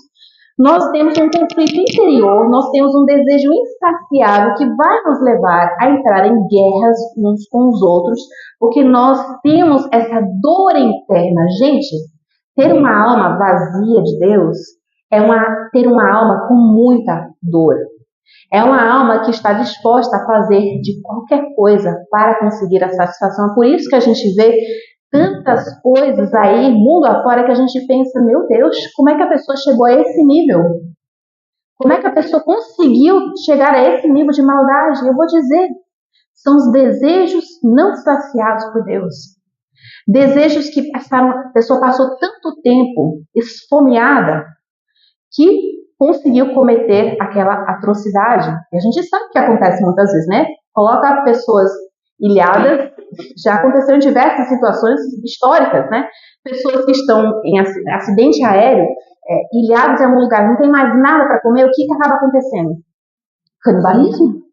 nós temos um conflito interior, nós temos um desejo insaciável que vai nos levar a entrar em guerras uns com os outros, porque nós temos essa dor interna. Gente, ter uma alma vazia de Deus é ter uma alma com muita dor. É uma alma que está disposta a fazer de qualquer coisa para conseguir a satisfação. É por isso que a gente vê tantas coisas aí, mundo afora, que a gente pensa, meu Deus, como é que a pessoa chegou a esse nível? Como é que a pessoa conseguiu chegar a esse nível de maldade? Eu vou dizer, são os desejos não saciados por Deus. Desejos que a pessoa passou tanto tempo esfomeada que conseguiu cometer aquela atrocidade. E a gente sabe que acontece muitas vezes, né? Coloca pessoas ilhadas, já aconteceu em diversas situações históricas, né? Pessoas que estão em acidente aéreo, ilhados em algum lugar, não tem mais nada para comer, o que acaba acontecendo? Canibalismo.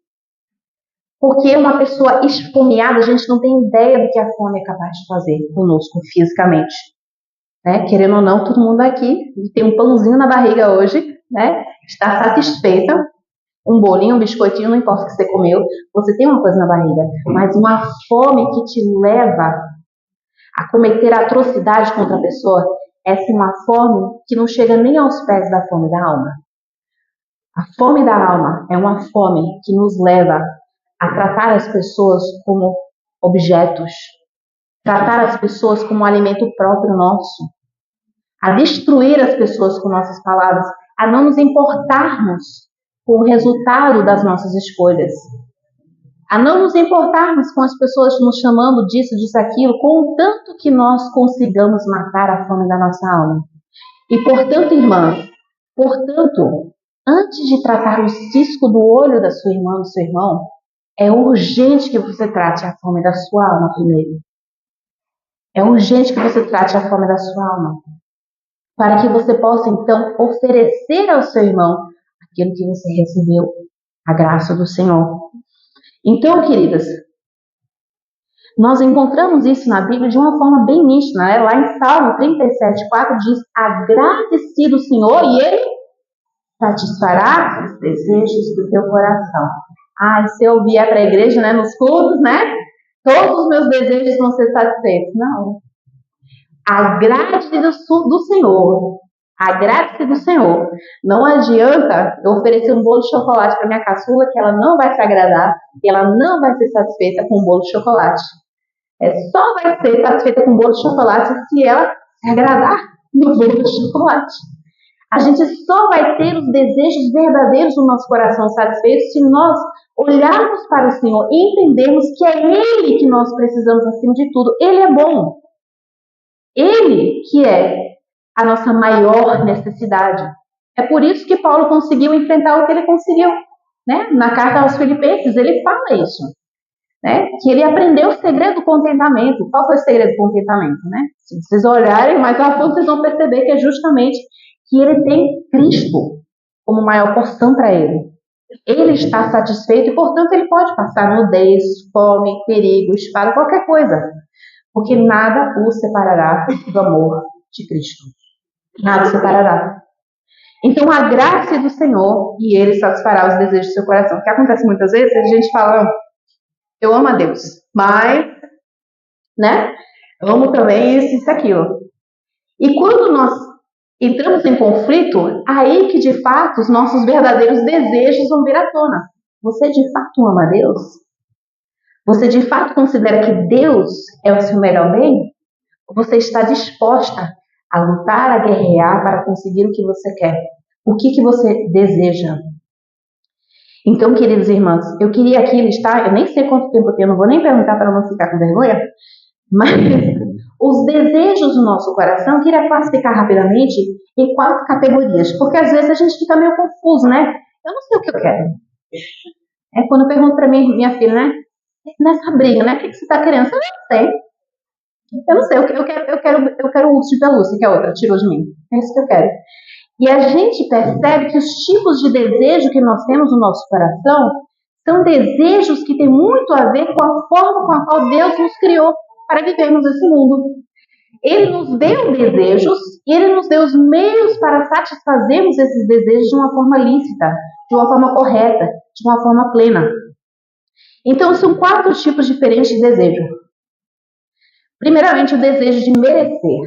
Porque uma pessoa esfomeada, a gente não tem ideia do que a fome é capaz de fazer conosco fisicamente. Né? Querendo ou não, todo mundo aqui tem um pãozinho na barriga hoje, né? Está satisfeita, um bolinho, um biscoitinho, não importa o que você comeu, você tem uma coisa na barriga, mas uma fome que te leva a cometer atrocidade contra a pessoa, essa é uma fome que não chega nem aos pés da fome da alma. A fome da alma é uma fome que nos leva a tratar as pessoas como objetos, tratar as pessoas como um alimento próprio nosso, a destruir as pessoas com nossas palavras, a não nos importarmos com o resultado das nossas escolhas, a não nos importarmos com as pessoas nos chamando disso, aquilo, contanto que nós consigamos matar a fome da nossa alma. E portanto, irmã, antes de tratar o cisco do olho da sua irmã, do seu irmão, é urgente que você trate a fome da sua alma primeiro. É urgente que você trate a fome da sua alma, para que você possa, então, oferecer ao seu irmão aquilo que você recebeu, a graça do Senhor. Então, queridas, nós encontramos isso na Bíblia de uma forma bem nítida, né? Lá em Salmo 37:4 diz: agrade-se do Senhor e Ele satisfará os desejos do teu coração. Se eu vier para a igreja, né, nos cultos, né, todos os meus desejos vão ser satisfeitos. Não. Agrade-se do Senhor. Agrade-se do Senhor. Não adianta eu oferecer um bolo de chocolate para minha caçula que ela não vai se agradar e ela não vai ser satisfeita com o bolo de chocolate. Só vai ser satisfeita com o bolo de chocolate se ela se agradar no bolo de chocolate. A gente só vai ter os desejos verdadeiros do nosso coração satisfeitos se nós olharmos para o Senhor e entendermos que é Ele que nós precisamos acima de tudo. Ele é bom. Ele que é a nossa maior necessidade. É por isso que Paulo conseguiu enfrentar o que ele conseguiu, né? Na carta aos Filipenses, ele fala isso, né? Que ele aprendeu o segredo do contentamento. Qual foi o segredo do contentamento, né? Se vocês olharem mais a fundo, vocês vão perceber que é justamente que ele tem Cristo como maior porção para ele. Ele está satisfeito e, portanto, ele pode passar nudez, fome, perigo, espada, qualquer coisa. Porque nada o separará do amor de Cristo. Nada o separará. Então, a graça do Senhor e Ele satisfará os desejos do seu coração. O que acontece muitas vezes, a gente fala, eu amo a Deus, mas, né, amo também isso, aquilo. E quando nós entramos em conflito, aí que de fato os nossos verdadeiros desejos vão vir à tona. Você de fato ama a Deus? Você de fato considera que Deus é o seu melhor bem? Ou você está disposta a lutar, a guerrear para conseguir o que você quer? O que você deseja? Então, queridos irmãos, eu queria aqui listar, eu nem sei quanto tempo eu tenho, não vou nem perguntar para não ficar com vergonha, mas os desejos do nosso coração, eu queria classificar rapidamente em 4 categorias, porque às vezes a gente fica meio confuso, né? Eu não sei o que eu quero. Quando eu pergunto para minha filha, né? Nessa briga, né? O que você está querendo? Eu não sei. Eu não sei, eu quero o urso de pelúcia, que a outra tirou de mim. É isso que eu quero. E a gente percebe que os tipos de desejo que nós temos no nosso coração são desejos que têm muito a ver com a forma com a qual Deus nos criou para vivermos esse mundo. Ele nos deu desejos e Ele nos deu os meios para satisfazermos esses desejos de uma forma lícita, de uma forma correta, de uma forma plena. Então, são 4 tipos diferentes de desejo. Primeiramente, o desejo de merecer.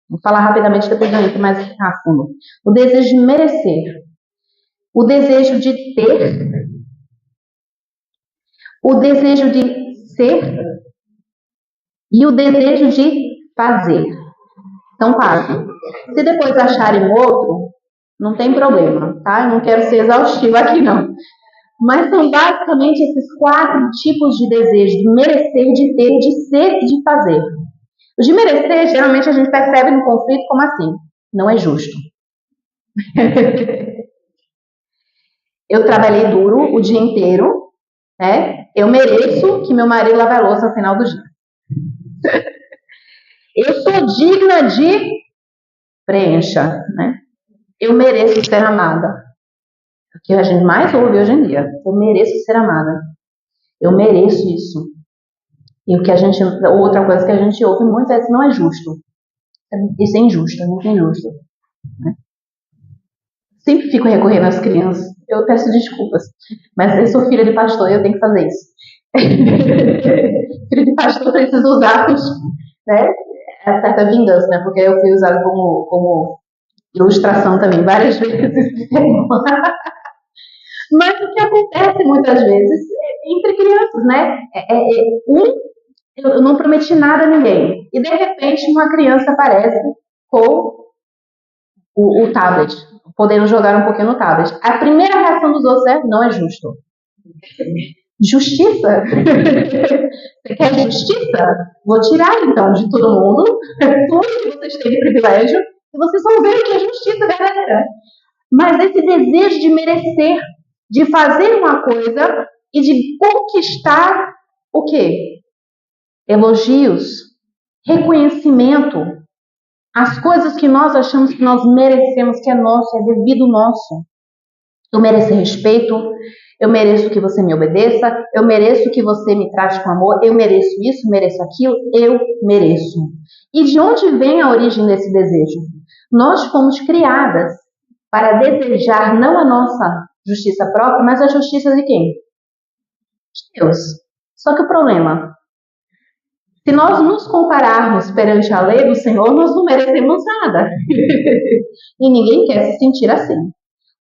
Vou falar rapidamente, depois eu entro mais a fundo. O desejo de merecer. O desejo de ter. O desejo de ser. E o desejo de fazer. Então, 4. Se depois acharem outro, não tem problema, tá? Eu não quero ser exaustivo aqui, não. Mas são basicamente esses 4 tipos de desejo, de merecer, de ter, de ser e de fazer. O de merecer, geralmente a gente percebe no conflito como assim, não é justo. Eu trabalhei duro o dia inteiro, né? Eu mereço que meu marido lave a louça no final do dia. Eu sou digna de preencha, né? Eu mereço ser amada. O que a gente mais ouve hoje em dia. Eu mereço ser amada. Eu mereço isso. E outra coisa que a gente ouve muito é que não é justo. Isso é injusto, é muito injusto. Né? Sempre fico recorrendo às crianças. Eu peço desculpas. Mas eu sou filha de pastor e eu tenho que fazer isso. Filha de pastor precisa usar, né? é certa vingança, né? Porque eu fui usado como ilustração também várias vezes. Mas o que acontece muitas vezes entre crianças, né? Eu não prometi nada a ninguém. E de repente uma criança aparece com o tablet, podendo jogar um pouquinho no tablet. A primeira reação dos outros é: não é justo. Justiça? Você quer justiça? Vou tirar então de todo mundo tudo que vocês têm de privilégio e vocês vão ver o que é justiça verdadeira. Mas esse desejo de merecer, de fazer uma coisa e de conquistar o quê? Elogios, reconhecimento, as coisas que nós achamos que nós merecemos, que é nosso, é devido nosso. Eu mereço respeito, eu mereço que você me obedeça, eu mereço que você me trate com amor, eu mereço isso, mereço aquilo, eu mereço. E de onde vem a origem desse desejo? Nós fomos criadas para desejar não a nossa justiça própria, mas a justiça de quem? De Deus. Só que o problema, se nós nos compararmos perante a lei do Senhor, nós não merecemos nada. E ninguém quer se sentir assim.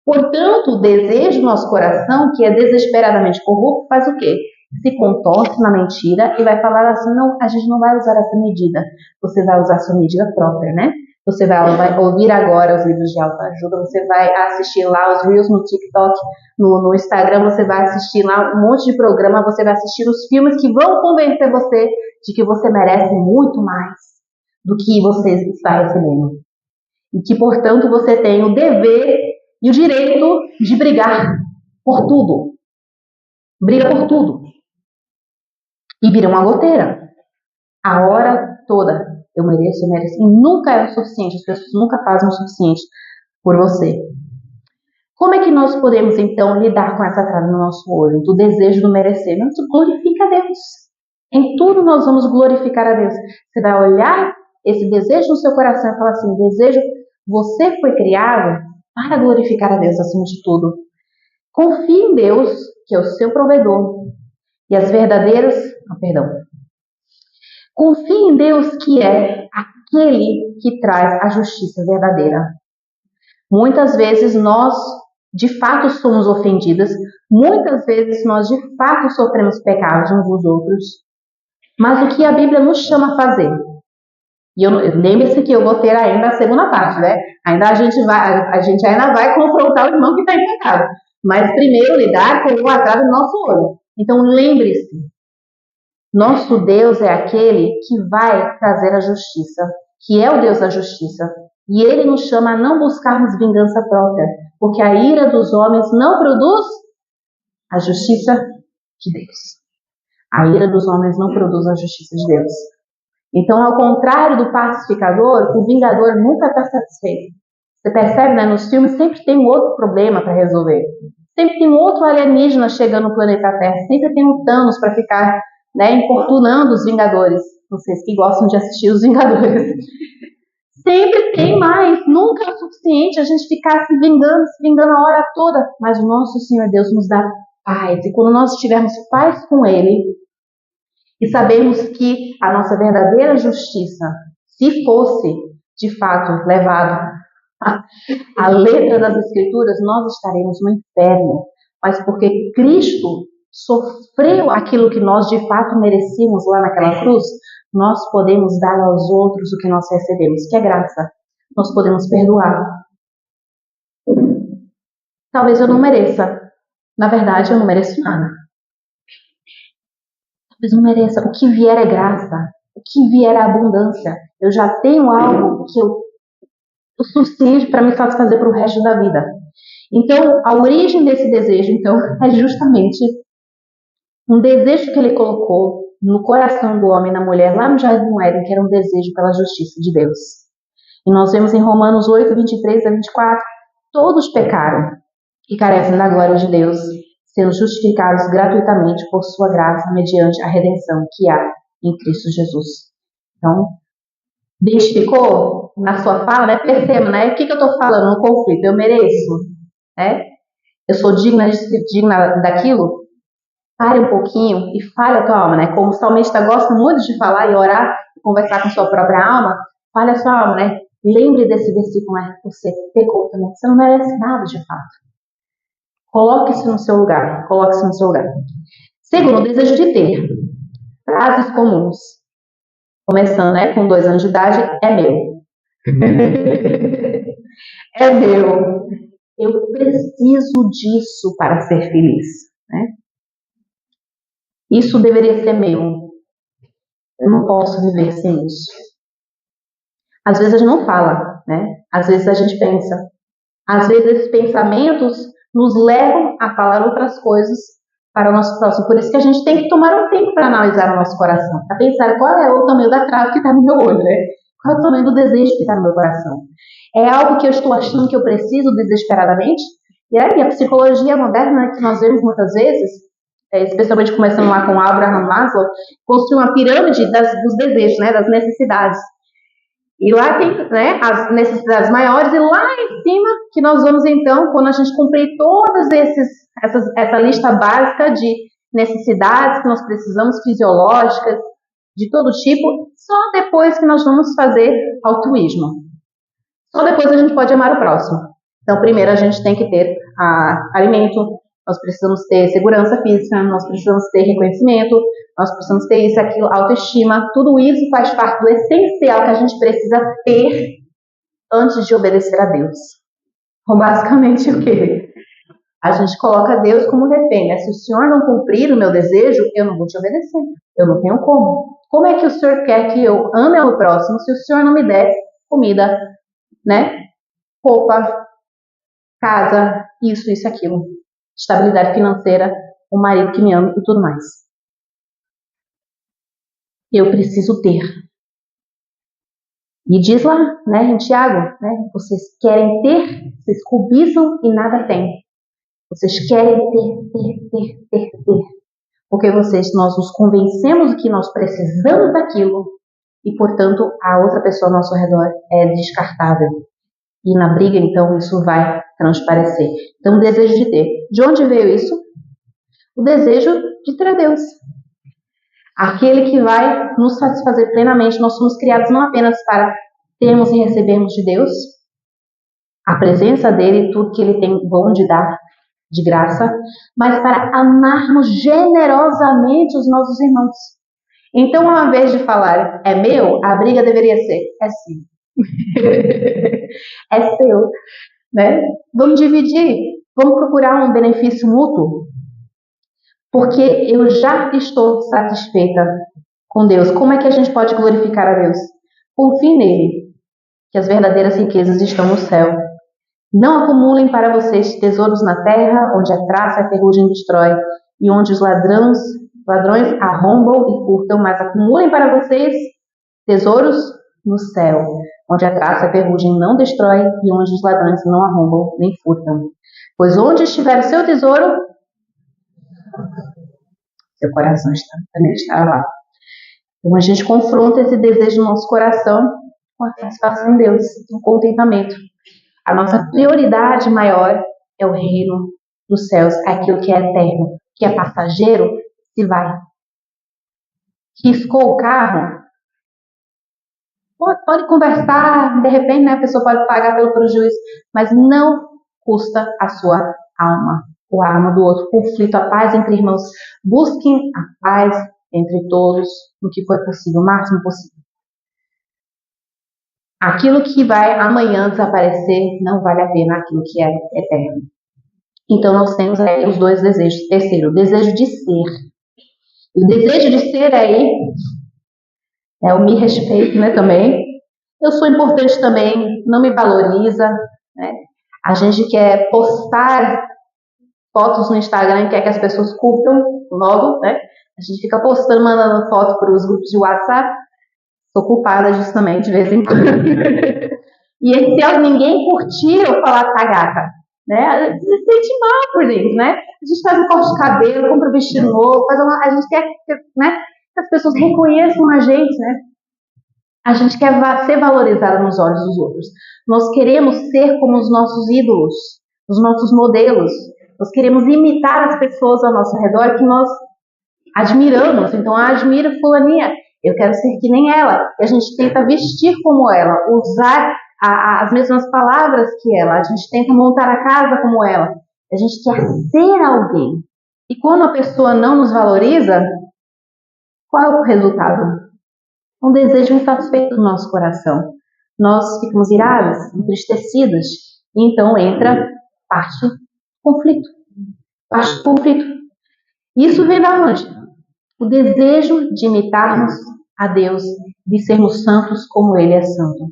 Portanto, o desejo do nosso coração, que é desesperadamente corrupto, faz o quê? Se contorce na mentira e vai falar assim: não, a gente não vai usar essa medida. Você vai usar a sua medida própria, né? Você vai ouvir agora os livros de autoajuda, você vai assistir lá os Reels no TikTok, no Instagram, você vai assistir lá um monte de programa, você vai assistir os filmes que vão convencer você de que você merece muito mais do que você está recebendo. E que, portanto, você tem o dever e o direito de brigar por tudo. Briga por tudo. E vira uma goteira. A hora toda. Eu mereço, eu mereço. E nunca é o suficiente. As pessoas nunca fazem o suficiente por você. Como é que nós podemos, então, lidar com essa trave no nosso olho? Do desejo do merecer. Nós glorifica a Deus. Em tudo nós vamos glorificar a Deus. Você vai olhar esse desejo no seu coração e falar assim: desejo, você foi criado para glorificar a Deus acima de tudo. Confie em Deus, que é o seu provedor. E as verdadeiras... Confie em Deus, que é aquele que traz a justiça verdadeira. Muitas vezes nós, de fato, somos ofendidas. Muitas vezes nós, de fato, sofremos pecados uns dos outros. Mas o que a Bíblia nos chama a fazer? E lembre-se que eu vou ter ainda a segunda parte, né? A gente ainda vai confrontar o irmão que está em pecado. Mas primeiro lidar com o atrás do nosso olho. Então lembre-se, nosso Deus é aquele que vai trazer a justiça, que é o Deus da justiça. E Ele nos chama a não buscarmos vingança própria, porque a ira dos homens não produz a justiça de Deus. A ira dos homens não produz a justiça de Deus. Então, ao contrário do pacificador, o vingador nunca está satisfeito. Você percebe, né? Nos filmes sempre tem um outro problema para resolver. Sempre tem um outro alienígena chegando no planeta Terra. Sempre tem um Thanos para ficar, né, importunando os Vingadores. Vocês que gostam de assistir os Vingadores. Sempre tem mais. Nunca é o suficiente a gente ficar se vingando a hora toda. Mas o nosso Senhor Deus nos dá paz. E quando nós estivermos paz com Ele, e sabemos que a nossa verdadeira justiça, se fosse de fato levado à letra das Escrituras, nós estaremos no inferno. Mas porque Cristo sofreu aquilo que nós de fato merecíamos lá naquela cruz, nós podemos dar aos outros o que nós recebemos, que é graça. Nós podemos perdoar. Talvez eu não mereça. Na verdade, eu não mereço nada. Talvez não mereça. O que vier é graça. O que vier é abundância. Eu já tenho algo que o suficiente para me satisfazer para o resto da vida. Então, a origem desse desejo, então, é justamente um desejo que ele colocou no coração do homem e da mulher lá no Jardim do Éden, que era um desejo pela justiça de Deus. E nós vemos em Romanos 8, 23 a 24, todos pecaram e carecem da glória de Deus, sendo justificados gratuitamente por sua graça, mediante a redenção que há em Cristo Jesus. Então, identificou na sua fala, né? Perceba, né? O que eu estou falando no conflito? Eu mereço, né? Eu sou digna daquilo? Pare um pouquinho e fale a tua alma, né? Como o salmista gosta muito de falar e orar, conversar com sua própria alma, fale a sua alma, né? Lembre desse versículo, né? Você pecou também, você não merece nada de fato. Coloque-se no seu lugar, coloque-se no seu lugar. Segundo, o desejo de ter. Frases comuns. Começando, né, com 2 anos de idade, é meu. É meu. Eu preciso disso para ser feliz, né? Isso deveria ser meu. Eu não posso viver sem isso. Às vezes a gente não fala, né? Às vezes a gente pensa. Às vezes esses pensamentos nos levam a falar outras coisas para o nosso próximo. Por isso que a gente tem que tomar um tempo para analisar o nosso coração, para pensar qual é o tamanho da trave que está no meu olho, né? Qual é o tamanho do desejo que está no meu coração. É algo que eu estou achando que eu preciso desesperadamente? E aí a psicologia moderna, que nós vemos muitas vezes, especialmente começando lá com Abraham Maslow, construiu uma pirâmide dos desejos, né, das necessidades. E lá tem, né, as necessidades maiores, e lá em cima que nós vamos então, quando a gente cumprir todas essa lista básica de necessidades que nós precisamos, fisiológicas, de todo tipo, só depois que nós vamos fazer altruísmo. Só depois a gente pode amar o próximo. Então, primeiro a gente tem que ter alimento, nós precisamos ter segurança física, nós precisamos ter reconhecimento, nós precisamos ter isso, aquilo, autoestima. Tudo isso faz parte do essencial que a gente precisa ter antes de obedecer a Deus. Então, basicamente, o quê? A gente coloca Deus como refém, né? Se o Senhor não cumprir o meu desejo, eu não vou te obedecer. Eu não tenho como. Como é que o Senhor quer que eu ame ao próximo se o Senhor não me der comida, né? Roupa, casa, isso, aquilo. Estabilidade financeira, um marido que me ame e tudo mais. Eu preciso ter. E diz lá, né, em Tiago, né, vocês querem ter, vocês cobiçam e nada têm. Vocês querem ter. Porque nós nos convencemos de que nós precisamos daquilo e, portanto, a outra pessoa ao nosso redor é descartável. E na briga, então, isso vai transparecer. Então, o desejo de ter. De onde veio isso? O desejo de ter a Deus. Aquele que vai nos satisfazer plenamente. Nós somos criados não apenas para termos e recebermos de Deus, a presença dele, tudo que ele tem bom de dar, de graça, mas para amarmos generosamente os nossos irmãos. Então, ao invés de falar, é meu, a briga deveria ser, é seu. É seu, né? Vamos dividir, vamos procurar um benefício mútuo, porque eu já estou satisfeita com Deus. Como é que a gente pode glorificar a Deus? Confie nele, que as verdadeiras riquezas estão no céu. Não acumulem para vocês tesouros na terra, onde a traça e a ferrugem destrói, e onde os ladrões arrombam e furtam, mas acumulem para vocês tesouros no céu, onde a traça e a ferrugem não destrói, e onde os ladrões não arrombam nem furtam. Pois onde estiver o seu tesouro, seu coração também estará lá. Então a gente confronta esse desejo no nosso coração com a satisfação em Deus, com o contentamento. A nossa prioridade maior é o reino dos céus, aquilo que é eterno, que é passageiro, se vai. Riscou o carro, pode conversar, de repente, né, a pessoa pode pagar pelo prejuízo, mas não custa a sua alma, ou a alma do outro. Conflito, a paz entre irmãos. Busquem a paz entre todos no que for possível, o máximo possível. Aquilo que vai amanhã desaparecer não vale a pena aquilo que é eterno. Então nós temos aí os dois desejos. Terceiro, o desejo de ser. O desejo de ser aí é o me respeito, né, também. Eu sou importante também, não me valoriza, né? A gente quer postar fotos no Instagram e quer que as pessoas curtam logo, né? A gente fica postando, mandando foto para os grupos de WhatsApp. Sou culpada disso também, de vez em quando. E se ninguém curtir, eu falar, tá gata, né? Se sente mal por dentro, né? A gente faz um corte de cabelo, compra um vestido novo, a gente quer, né, que as pessoas reconheçam a gente, né? A gente quer ser valorizado nos olhos dos outros. Nós queremos ser como os nossos ídolos, os nossos modelos. Nós queremos imitar as pessoas ao nosso redor que nós admiramos. Então, admiro fulaninha. eu quero ser que nem ela. E a gente tenta vestir como ela, usar as mesmas palavras que ela, a gente tenta montar a casa como ela. A gente quer ser alguém. E quando a pessoa não nos valoriza, qual é o resultado? Um desejo insatisfeito no nosso coração. Nós ficamos iradas, entristecidas, e então entra parte do conflito. Parte do conflito. Isso vem da onde? O desejo de imitarmos a Deus, de sermos santos como Ele é santo.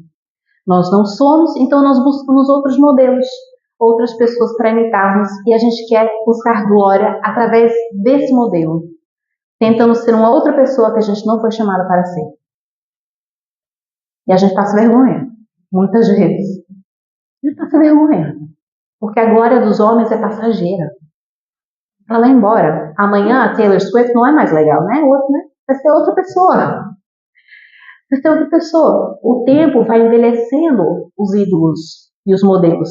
Nós não somos, então nós buscamos outros modelos, outras pessoas para imitarmos, e a gente quer buscar glória através desse modelo, tentando ser uma outra pessoa que a gente não foi chamada para ser. E a gente passa vergonha, muitas vezes. A gente passa vergonha, porque a glória dos homens é passageira. Ela vai embora. Amanhã a Taylor Swift não é mais legal, né? Vai ser outra pessoa. Vai ser outra pessoa. O tempo vai envelhecendo os ídolos e os modelos.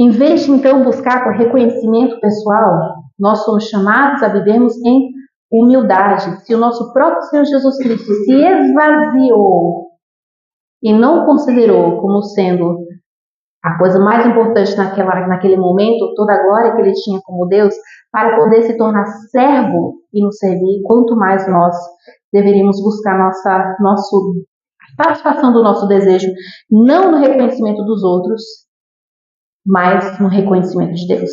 Em vez de então buscar por reconhecimento pessoal, nós somos chamados a vivermos em humildade. Se o nosso próprio Senhor Jesus Cristo se esvaziou e não considerou como sendo a coisa mais importante naquele momento, toda a glória que ele tinha como Deus, para poder se tornar servo e nos servir, quanto mais nós deveríamos buscar a satisfação do nosso desejo, não no reconhecimento dos outros, mas no reconhecimento de Deus.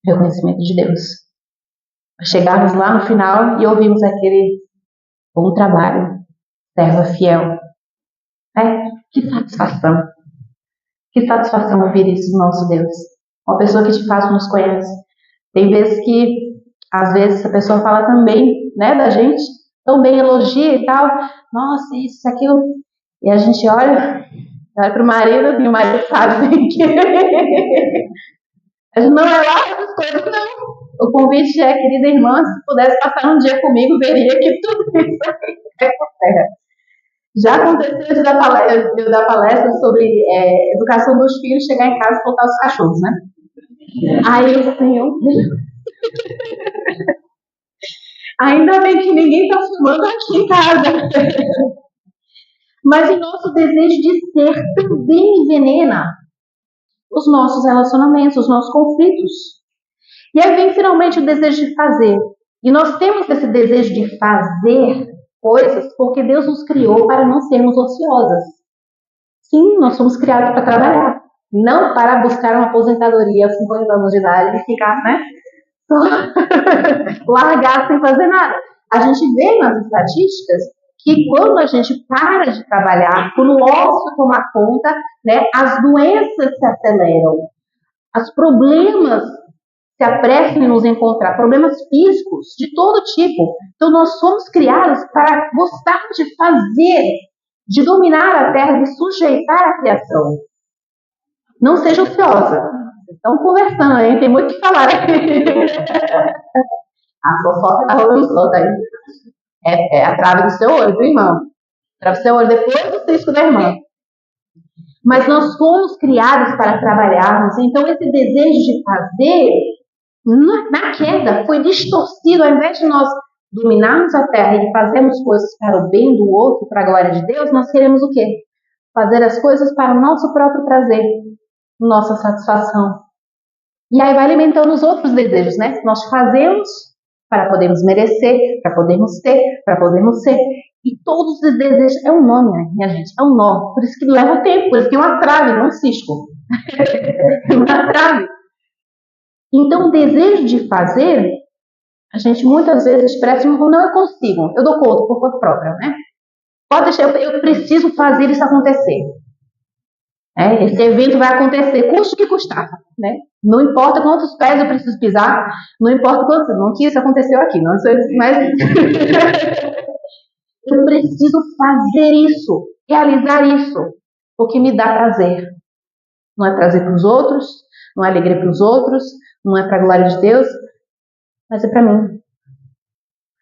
Reconhecimento de Deus. Chegarmos lá no final e ouvirmos aquele bom trabalho, serva fiel. Que satisfação. Que satisfação ouvir isso do nosso Deus. Uma pessoa que de fato nos conhece. Tem vezes que, às vezes, a pessoa fala também, né, da gente, tão bem elogia e tal. Nossa, isso, aquilo. E a gente olha para o marido e o marido sabe que a gente não é lá essas coisas, não. O convite é, querida irmã, se pudesse passar um dia comigo, veria que tudo isso é por terra. Já aconteceu de dar palestra sobre educação dos filhos, chegar em casa e soltar os cachorros, né? Aí eu tenho... Ainda bem que ninguém está filmando aqui em casa. Mas o nosso desejo de ser também envenena os nossos relacionamentos, os nossos conflitos. E aí vem finalmente o desejo de fazer. E nós temos esse desejo de fazer coisas porque Deus nos criou para não sermos ociosas. Sim, nós somos criados para trabalhar, não para buscar uma aposentadoria aos 50 anos de idade e ficar, né? Largar sem fazer nada. A gente vê nas estatísticas que quando a gente para de trabalhar, quando o ócio toma conta, né, as doenças se aceleram, os problemas se apressam em nos encontrar, problemas físicos de todo tipo. Então nós somos criados para gostar de fazer, de dominar a terra, de sujeitar a criação. Não seja ociosa. Estão conversando aí, tem muito o que falar aqui. A fofoca tá rolando solta aí. É a trave do seu olho, viu, irmão? Trave do seu olho depois do cisco da irmã. Mas nós fomos criados para trabalharmos, então esse desejo de fazer, na queda, foi distorcido. Ao invés de nós dominarmos a terra e fazermos coisas para o bem do outro, para a glória de Deus, nós queremos o quê? Fazer as coisas para o nosso próprio prazer, nossa satisfação. E aí vai alimentando os outros desejos, né? Nós fazemos para podermos merecer, para podermos ter, para podermos ser. E todos os desejos, é um nó, minha gente, é um nó. Por isso que leva tempo, por isso que tem uma trave, não um cisco. Uma trave. Então, o desejo de fazer, a gente muitas vezes expressa, não, eu consigo, eu dou conta por conta própria, né? Pode deixar, eu preciso fazer isso acontecer. Esse evento vai acontecer, custe o que custar, né? Não importa quantos pés eu preciso pisar, não importa quantos, não que isso aconteceu aqui, não sei, mas eu preciso fazer isso, realizar isso, porque me dá prazer. Não é prazer para os outros, não é alegria para os outros, não é para a glória de Deus, mas é para mim.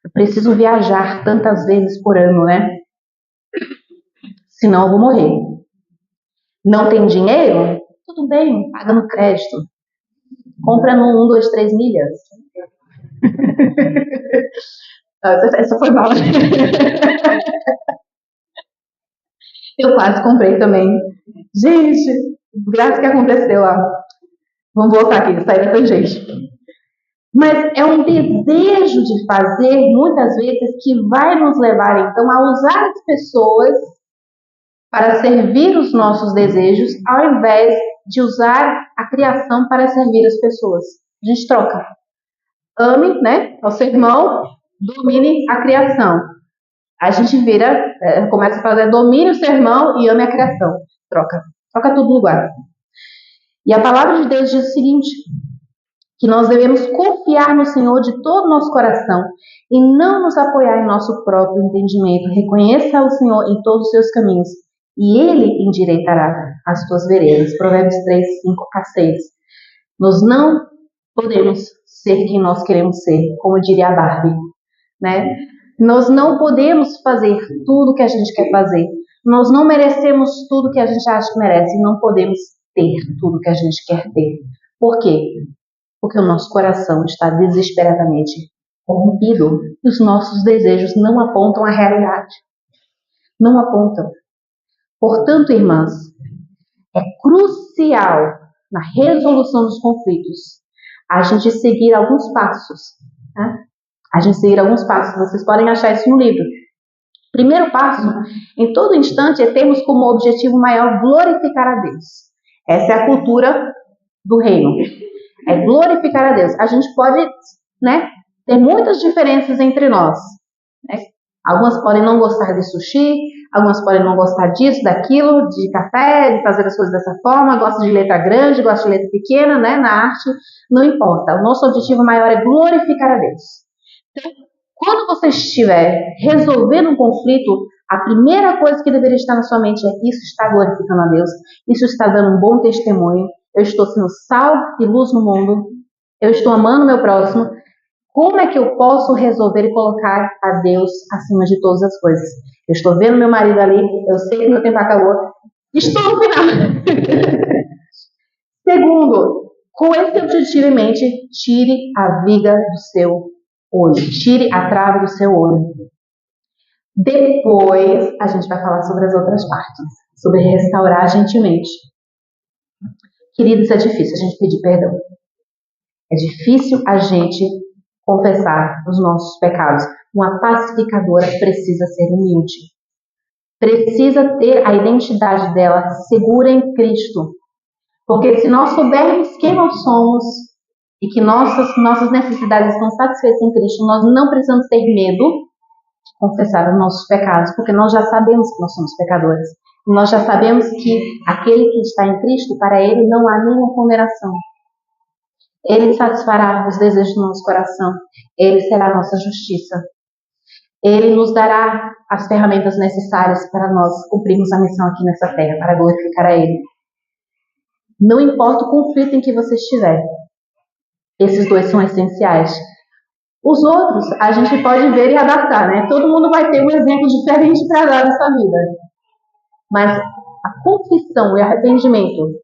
Eu preciso viajar tantas vezes por ano, né? Senão eu vou morrer. Não tem dinheiro? Tudo bem, paga no crédito. Compra no 1, 2, 3 milhas. Essa foi mal. Eu quase comprei também. Gente, graças que aconteceu, ó. Vamos voltar aqui, sair da tangente. Mas é um desejo de fazer, muitas vezes, que vai nos levar, então, a usar as pessoas para servir os nossos desejos, ao invés de usar a criação para servir as pessoas. A gente troca. Ame, né, ao seu irmão, domine a criação. A gente começa a fazer domine o seu irmão e ame a criação. Troca tudo no lugar. E a palavra de Deus diz o seguinte, que nós devemos confiar no Senhor de todo o nosso coração e não nos apoiar em nosso próprio entendimento. Reconheça o Senhor em todos os seus caminhos e Ele endireitará as tuas veredas. Provérbios 3, 5 a 6. Nós não podemos ser quem nós queremos ser, como diria a Barbie, né? Nós não podemos fazer tudo que a gente quer fazer. Nós não merecemos tudo que a gente acha que merece e não podemos ter tudo que a gente quer ter. Por quê? Porque o nosso coração está desesperadamente corrompido e os nossos desejos não apontam a realidade. Não apontam. Portanto, irmãs, é crucial na resolução dos conflitos a gente seguir alguns passos. Né? A gente seguir alguns passos. Vocês podem achar isso no livro. Primeiro passo, em todo instante, é termos como objetivo maior glorificar a Deus. Essa é a cultura do reino. É glorificar a Deus. A gente pode, né, ter muitas diferenças entre nós. Né? Algumas podem não gostar de sushi, algumas podem não gostar disso, daquilo, de café, de fazer as coisas dessa forma, gosta de letra grande, gosta de letra pequena, né, na arte, não importa. O nosso objetivo maior é glorificar a Deus. Então, quando você estiver resolvendo um conflito, a primeira coisa que deveria estar na sua mente é: isso está glorificando a Deus, isso está dando um bom testemunho, eu estou sendo sal e luz no mundo, eu estou amando o meu próximo. Como é que eu posso resolver e colocar a Deus acima de todas as coisas? Eu estou vendo meu marido ali, eu sei que meu tempo acabou, estou no final. Segundo, com esse objetivo em mente, tire a viga do seu olho, tire a trave do seu olho. Depois, a gente vai falar sobre as outras partes, sobre restaurar gentilmente. Queridos, é difícil a gente pedir perdão. É difícil a gente confessar os nossos pecados. Uma pacificadora precisa ser humilde. Precisa ter a identidade dela segura em Cristo. Porque se nós soubermos quem nós somos e que nossas necessidades estão satisfeitas em Cristo, nós não precisamos ter medo de confessar os nossos pecados, porque nós já sabemos que nós somos pecadores. Nós já sabemos que aquele que está em Cristo, para ele não há nenhuma condenação. Ele satisfará os desejos do nosso coração. Ele será a nossa justiça. Ele nos dará as ferramentas necessárias para nós cumprirmos a missão aqui nessa terra, para glorificar a Ele. Não importa o conflito em que você estiver. Esses dois são essenciais. Os outros, a gente pode ver e adaptar, né? Todo mundo vai ter um exemplo diferente para dar nessa vida. Mas a confissão e arrependimento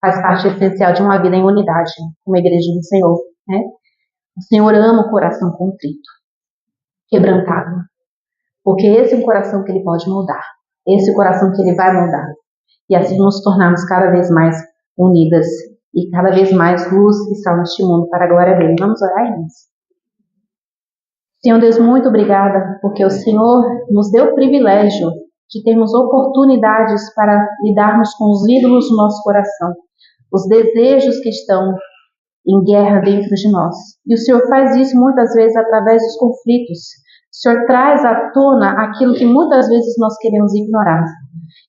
faz parte essencial de uma vida em unidade, uma igreja do Senhor, né? O Senhor ama o coração contrito, quebrantado, porque esse é um coração que Ele pode moldar, esse é o coração que Ele vai moldar, e assim nos tornarmos cada vez mais unidas e cada vez mais luz e sal neste mundo para a glória dEle. Vamos orar, irmãos? Senhor Deus, muito obrigada, porque o Senhor nos deu o privilégio de termos oportunidades para lidarmos com os ídolos do nosso coração, os desejos que estão em guerra dentro de nós. E o Senhor faz isso muitas vezes através dos conflitos. O Senhor traz à tona aquilo que muitas vezes nós queremos ignorar.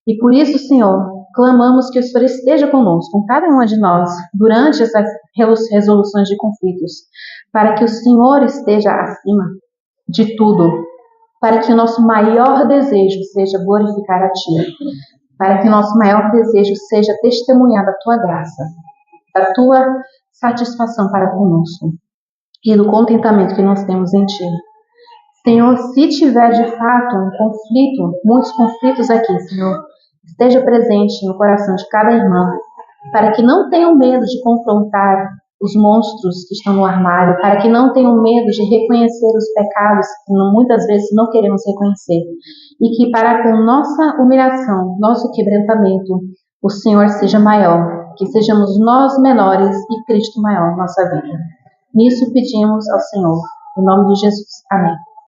E por isso, Senhor, clamamos que o Senhor esteja conosco, com cada uma de nós, durante essas resoluções de conflitos, para que o Senhor esteja acima de tudo, para que o nosso maior desejo seja glorificar a Ti, para que o nosso maior desejo seja testemunhar da Tua graça, da Tua satisfação para conosco e do contentamento que nós temos em Ti. Senhor, se tiver de fato um conflito, muitos conflitos aqui, Senhor, esteja presente no coração de cada irmã, para que não tenham medo de confrontar os monstros que estão no armário, para que não tenham medo de reconhecer os pecados que muitas vezes não queremos reconhecer, e que para com nossa humilhação, nosso quebrantamento, o Senhor seja maior, que sejamos nós menores e Cristo maior em nossa vida. Nisso pedimos ao Senhor, em nome de Jesus. Amém.